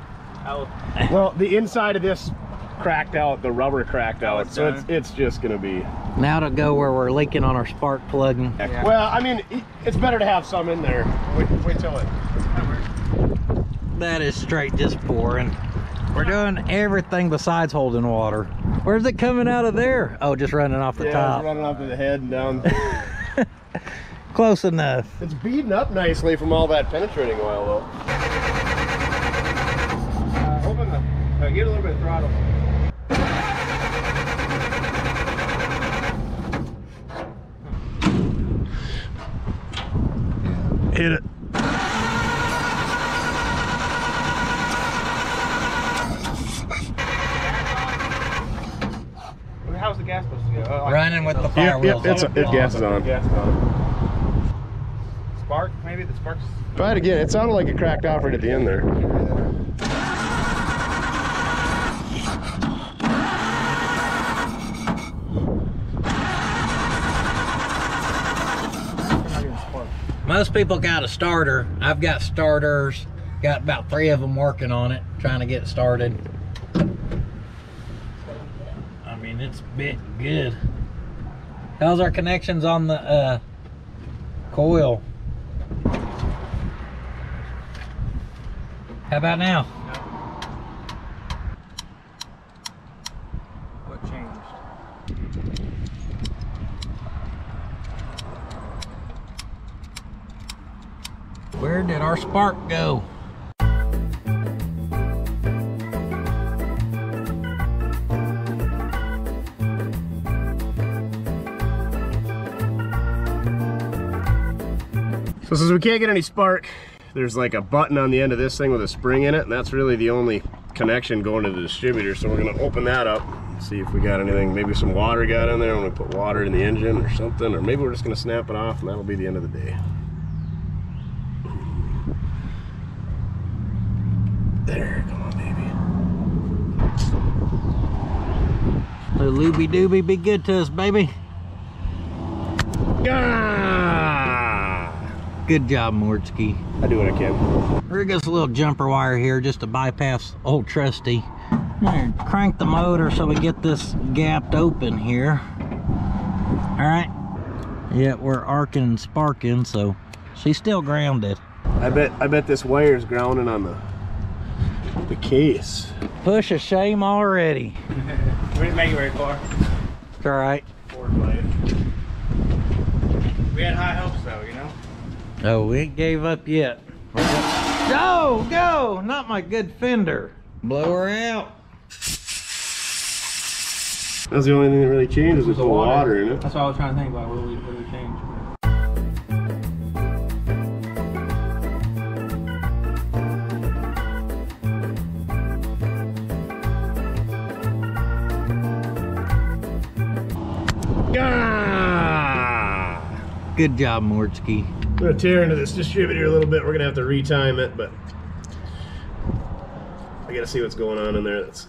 Oh. Well, the inside of this cracked out, the rubber cracked out, it's so done. it's just gonna be. Now to go where we're leaking on our spark plug. Yeah. Well, I mean, it's better to have some in there. Wait till it. That is straight just pouring. We're doing everything besides holding water. Where's it coming out of there? Oh, just running off the Yeah, top. it's running off to the head and down. Close enough. It's beating up nicely from all that penetrating oil, though. Open the. Get a little bit of throttle. Hit it. How's the gas supposed to go? Running with the fire wheels. It gas is on. Gas is on. Spark, maybe the sparks. Try it again. It sounded like it cracked off right at the end there. Most people got a starter. I've got starters. Got about 3 of them working on it, trying to get it started. I mean, it's bit good. How's our connections on the coil? How about now? What changed? Where did our spark go? So since we can't get any spark, there's like a button on the end of this thing with a spring in it, and that's really the only connection going to the distributor. So we're gonna open that up, see if we got anything, maybe some water got in there when we put water in the engine or something, or maybe we're just gonna snap it off and that'll be the end of the day. There, come on, baby. The looby dooby be good to us, baby. Good job, Mortski. I do what I can. Rig us a little jumper wire here just to bypass old Trusty. There, crank the motor so we get this gapped open here. All right. Yeah, we're arcing and sparking, so she's still grounded. I bet this wire's grounding on the case. Push a shame already. We didn't make it very far. It's all right. We had high hopes though, you know? Oh, we ain't gave up yet. Go, go! Not my good fender. Blow her out. That's the only thing that really changes is the water in it. That's what I was trying to think about. What do we change? Good job, Mortski. I'm gonna tear into this distributor a little bit. We're gonna have to retime it, but I gotta see what's going on in there that's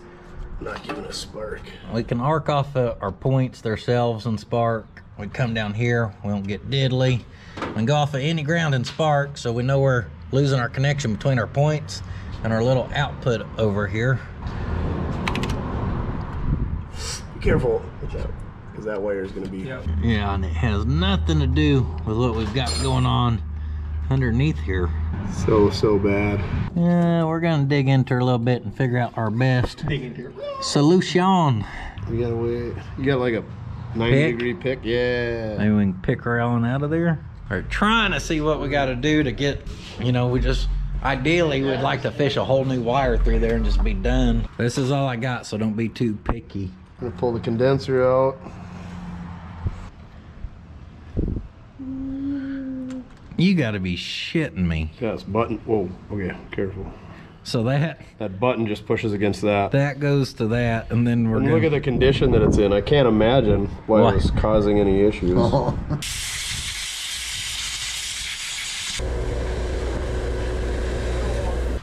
not giving us spark. We can arc off our points themselves and spark. We come down here, we don't get diddly. We can go off of any ground and spark, so we know we're losing our connection between our points and our little output over here. Be careful, watch out, because that wire is gonna be. Yep. Yeah, and it has nothing to do with what we've got going on underneath here. So bad. Yeah, we're gonna dig into her a little bit and figure out our best solution. We gotta wait. You got like a 90-degree pick? Yeah. Maybe we can pick her on out of there. We're trying to see what we got to do to get, you know, we just ideally we'd like to fish a whole new wire through there and just be done. This is all I got, so don't be too picky. I'm gonna pull the condenser out. You got to be shitting me. Got this button. Whoa. Okay. Careful. So that button just pushes against that. goes to that, and then we're And gonna look at the condition that it's in. I can't imagine why it was causing any issues. All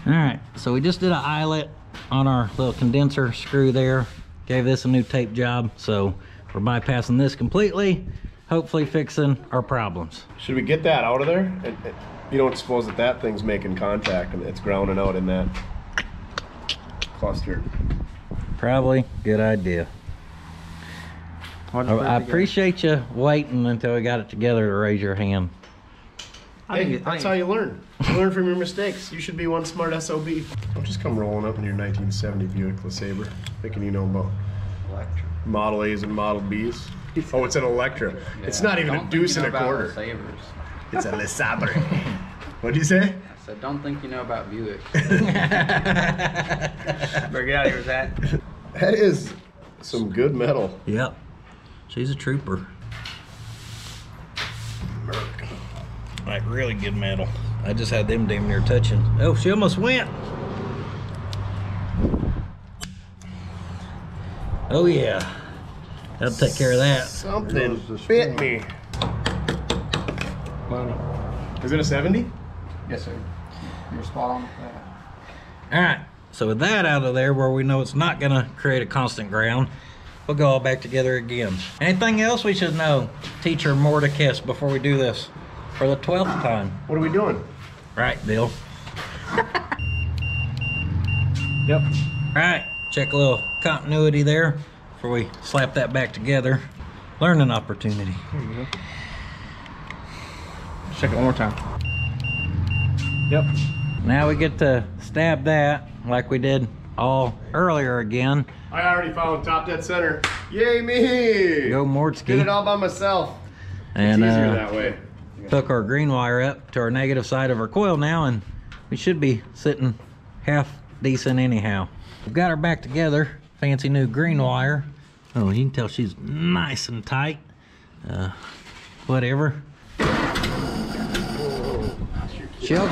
right, so we just did an eyelet on our little condenser screw there. Gave this a new tape job, so we're bypassing this completely, hopefully fixing our problems. Should we get that out of there? You don't suppose that thing's making contact and it's grounding out in that cluster. Probably good idea. I appreciate you waiting until we got it together to raise your hand. Hey, that's how you learn. You learn from your mistakes. You should be one smart SOB. Don't just come rolling up in your 1970 Buick LeSabre thinking you know about Model A's and Model B's. Oh, it's an Electra. Yeah, it's not even a deuce and a quarter. It's a LeSabre. What'd you say? I said, don't think you know about Buick. Better get out of here with that. That is some good metal. Yep, she's a trooper. Like really good metal. I just had them damn near touching. Oh, she almost went. Oh yeah, that'll take care of that. Something bit me. Money. Is it a 70? Yes, sir. You're spot on with that. All right, so with that out of there where we know it's not gonna create a constant ground, we'll go all back together again. Anything else we should know, teacher Mordecai, before we do this for the 12th time? What are we doing? Right, Bill. Yep. All right, check a little continuity there before we slap that back together. Learning opportunity. There you go. Check it one more time. Yep. Now we get to stab that like we did all earlier again. I already found top dead center. Yay me! Go Mortski. Did it all by myself. And it's easier that way. hook our green wire up to our negative side of our coil now, and we should be sitting half decent anyhow. We've got her back together. Fancy new green wire. Oh, you can tell she's nice and tight. Whatever. She'll...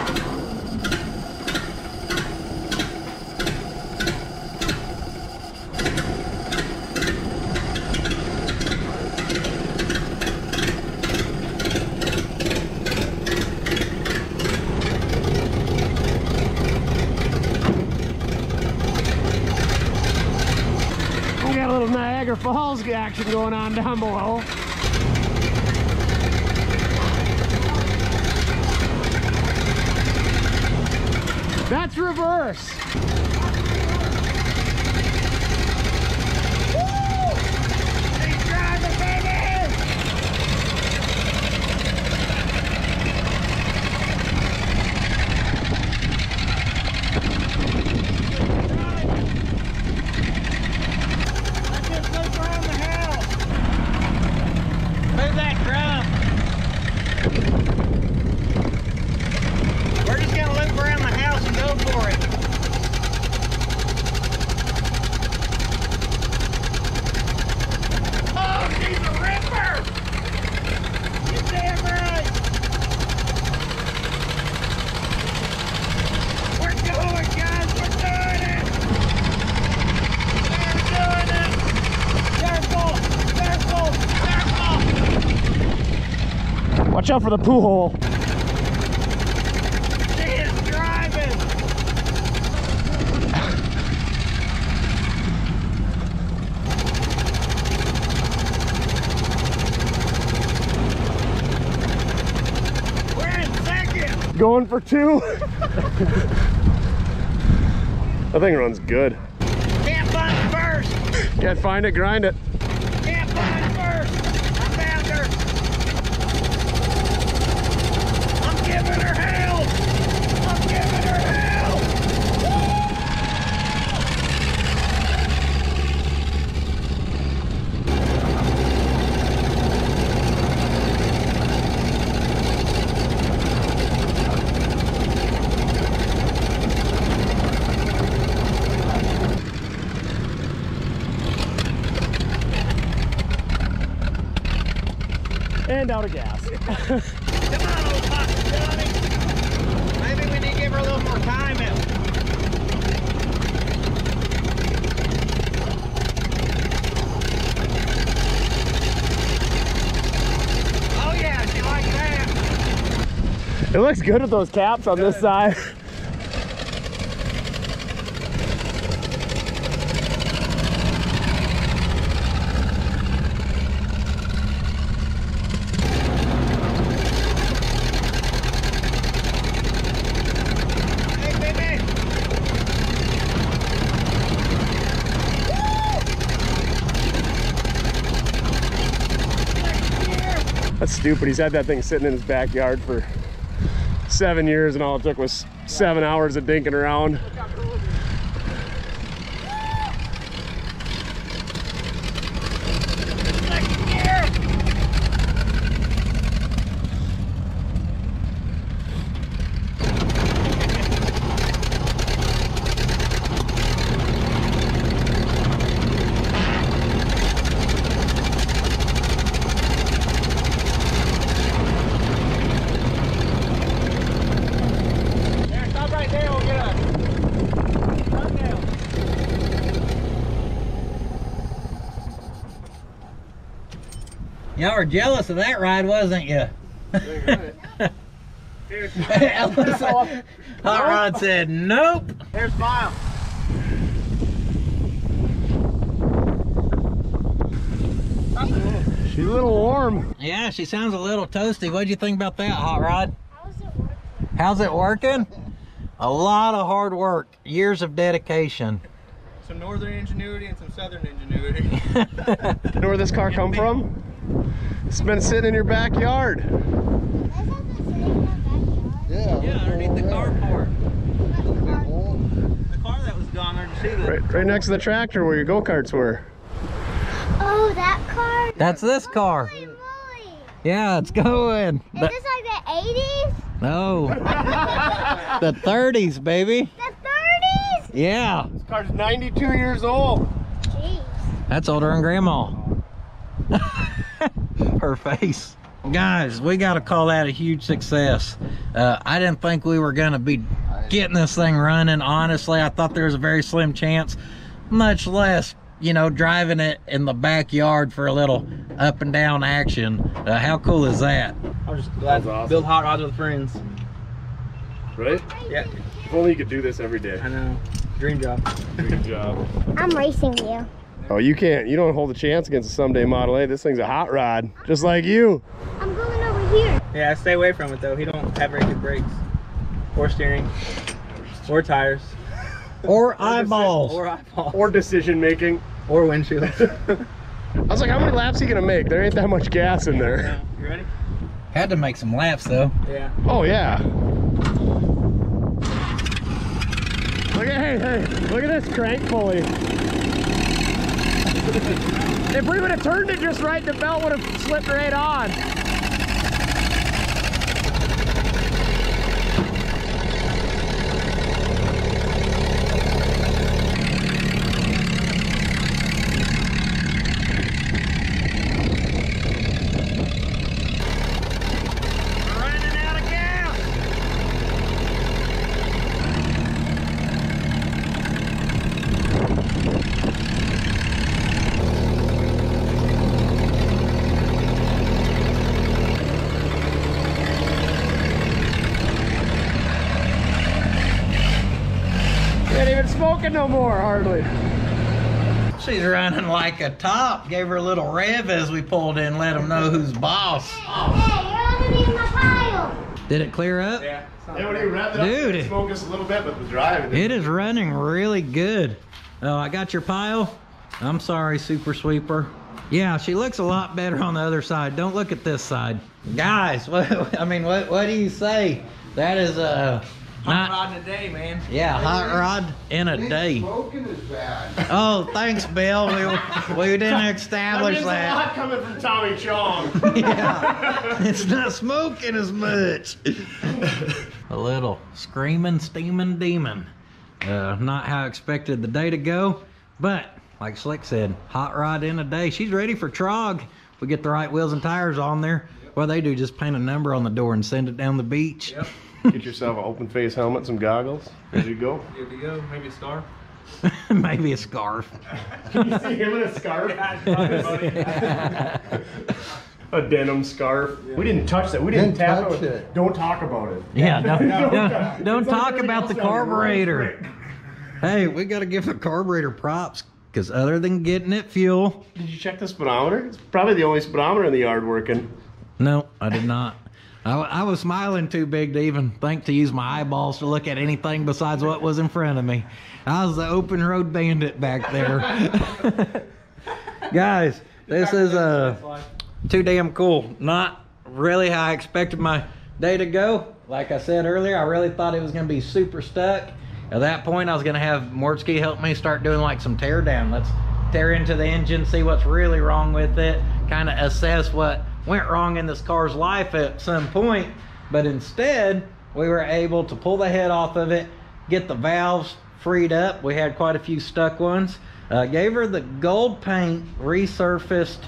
We got a little Niagara Falls action going on down below. That's reverse. Watch out for the poo hole. She is driving. We're in second. Going for 2. That thing runs good. Can't find it first. Can't find it, grind it. Can't find it first. I found her. I'm giving her hell. I'm giving her hell. And out of gas. Come on, old Papa Johnny. Maybe we need to give her a little more time in. Oh yeah, she likes that. It looks good with those caps on this side. Hey, baby. That's stupid. He's had that thing sitting in his backyard for 7 years, and all it took was 7 hours of dinking around. There, stop right there. We'll get a thumbnail. Y'all were jealous of that ride, wasn't you? Hot Rod said, nope. Here's Smile. She's a little warm. Yeah, she sounds a little toasty. What'd you think about that, Hot Rod? How's it working? How's it working? A lot of hard work, years of dedication. Some northern ingenuity and some southern ingenuity. You know where this car come from? It's been sitting in your backyard. That's not the same in the backyard. Yeah, underneath the carport. Carport. The car that was gone there, did you see that? Right next to the tractor where your go-karts were. Oh, that car? That's this car. Holy moly. Yeah, it's going. Is this like the 80s? No. The 30s, baby. The 30s? Yeah. This car's 92 years old. Jeez. That's older than Grandma. Her face. Guys, we got to call that a huge success. I didn't think we were going to be getting this thing running. Honestly, I thought there was a very slim chance, much less, you know, driving it in the backyard for a little up and down action. How cool is that? I'm just glad to build hot rods with friends. Right? Yeah. If only you could do this every day. I know. Dream job. Good job. I'm racing you. Oh, you can't. You don't hold a chance against a someday Model A. This thing's a hot rod, just like you. I'm going over here. Yeah, stay away from it though. He don't have very good brakes, or steering, or tires, Or eyeballs. or eyeballs, Or decision making. or windshield. I was like, how many laps are you gonna make? There ain't that much gas in there. You ready? Had to make some laps though. Yeah. Oh yeah. Look at hey, look at this crank pulley. If we would have turned it just right, the belt would have slipped right on. Running out of gas. Ain't even smoking no more, hardly. She's running like a top. Gave her a little rev as we pulled in, let them know who's boss. Hey, you're gonna be in my pile. Did it clear up? Yeah. Yeah, when you wrap it up, Dude. it smoke us a little bit, but the drive. It is running really good. Oh, I got your pile. I'm sorry, Super Sweeper. Yeah, she looks a lot better on the other side. Don't look at this side. Guys, what do you say? That is Hot rod in a day, man. yeah, hot rod in a day. Smoking is bad. Oh, thanks, Bill. We didn't establish There's a that. lot coming from Tommy Chong. Yeah, it's not smoking as much. A little screaming, steaming demon. Not how I expected the day to go, but like Slick said, hot rod in a day. She's ready for trog. We get the right wheels and tires on there. What they do, just paint a number on the door and send it down the beach. Yep. Get yourself an open face helmet, some goggles. There you go. Good to go. Maybe a scarf. Maybe a scarf. You see him in a scarf? A denim scarf. Yeah. We didn't touch that. We didn't tap touch it. it. Don't talk about it. Yeah, don't It's like talk everything about the else on your carburetor. road. Hey, we got to give the carburetor props, because other than getting it fuel. Did you check the speedometer? It's probably the only speedometer in the yard working. No, I did not. I was smiling too big to even think to use my eyeballs to look at anything besides what was in front of me. I was the open road bandit back there. Guys, this is too damn cool. Not really how I expected my day to go. Like I said earlier, I really thought it was going to be super stuck. At that point, I was going to have Mortsky help me start doing like some tear down. Let's tear into the engine, see what's really wrong with it, kind of assess what went wrong in this car's life at some point. But instead, we were able to pull the head off of it, get the valves freed up. We had quite a few stuck ones. Gave her the gold paint, resurfaced,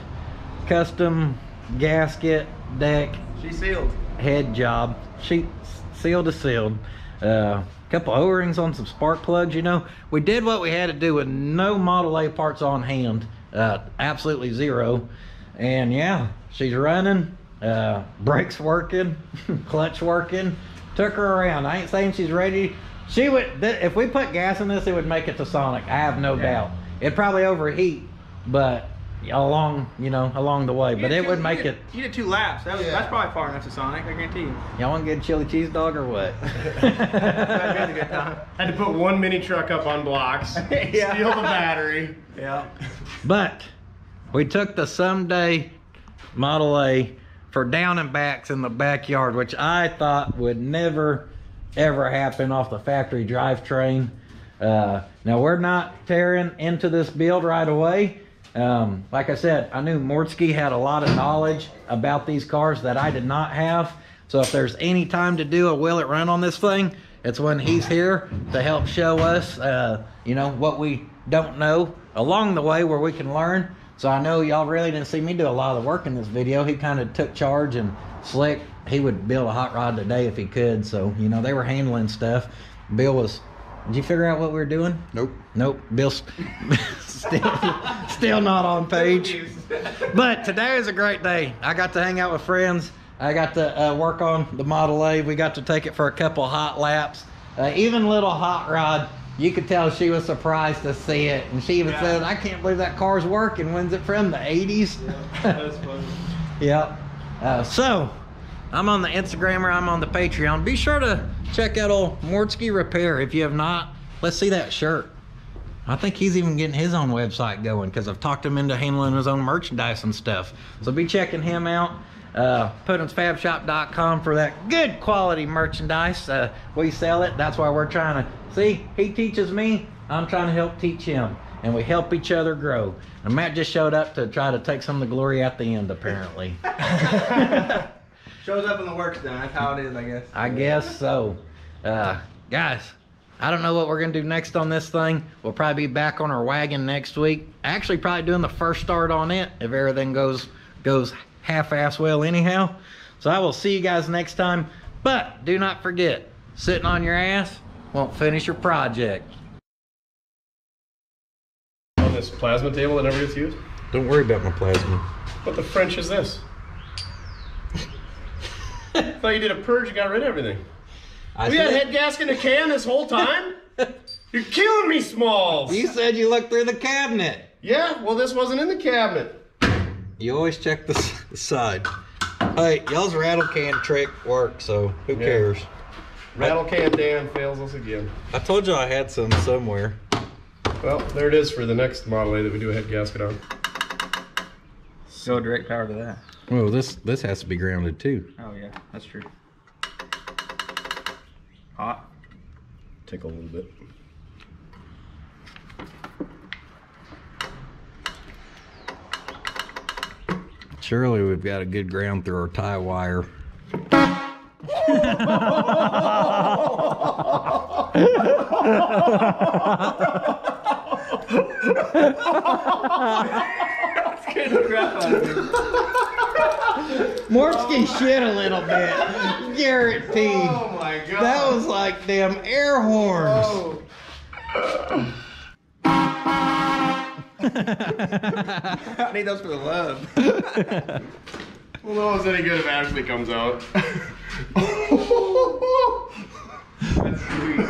custom gasket, deck, She sealed. head job. She sealed to sealed. Couple O-rings on some spark plugs. You know, we did what we had to do with no Model A parts on hand. Absolutely zero. And yeah, she's running, brakes working, clutch working. Took her around. I ain't saying she's ready. She would, if we put gas in this, it would make it to Sonic. I have no doubt. It'd probably overheat, but along the way. But it would make it. You did 2 laps. That's probably far enough to Sonic, I guarantee you. Y'all want to get a chili cheese dog or what? That'd be a good time. Had to put one mini truck up on blocks, Yeah. steal the battery. Yeah. But we took the someday Model A for down and backs in the backyard, which I thought would never ever happen off the factory drivetrain. Now we're not tearing into this build right away. Like I said, I knew Mortsky had a lot of knowledge about these cars that I did not have. So if there's any time to do a will it run on this thing, it's when he's here to help show us, what we don't know along the way where we can learn. So I know y'all really didn't see me do a lot of the work in this video. He kind of took charge, and Slick, he would build a hot rod today if he could. So, you know, they were handling stuff. Bill was, did you figure out what we were doing? Nope. Nope. Bill's still not on page. But today is a great day. I got to hang out with friends. I got to work on the Model A. We got to take it for a couple hot laps. Even little Hot Rod, you could tell she was surprised to see it. And she even said, I can't believe that car's working. When's it from? The 80s? Yeah, that's funny. Yep. So, I'm on the Instagrammer, I'm on the Patreon. Be sure to check out old Mortsky Repair. If you have not, let's see that shirt. I think he's even getting his own website going because I've talked him into handling his own merchandise and stuff. So be checking him out. Puddins.fab.shop for that good quality merchandise. We sell it. That's why we're trying to see. He teaches me, I'm trying to help teach him, and we help each other grow. And Matt just showed up to try to take some of the glory at the end, apparently. Shows up when the work's done. That's how it is, I guess. I guess so. Guys, I don't know what we're gonna do next on this thing. We'll probably be back on our wagon next week. Actually, probably doing the first start on it if everything goes half-ass well anyhow. So I will see you guys next time. But do not forget, sitting on your ass won't finish your project. On this plasma table that never gets used? Don't worry about my plasma. What the French is this? I thought you did a purge and got rid of everything. We had head gasket in a can this whole time? You're killing me, Smalls! You said you looked through the cabinet. Yeah, well this wasn't in the cabinet. You always check the side. Hey, y'all's rattle can trick works, so who cares? Rattle can Dan fails us again. I told you I had some somewhere. Well, there it is for the next Model A that we do a head gasket on. Go direct power to that. Well, this has to be grounded too. Oh yeah, that's true. Hot. Tickle a little bit. Surely we've got a good ground through our tie wire. Mortsky shit a little bit. Guaranteed. Oh my god. That was like them air horns. Oh. I need those for the love. Well, no one's any good if Ashley comes out. That's sweet.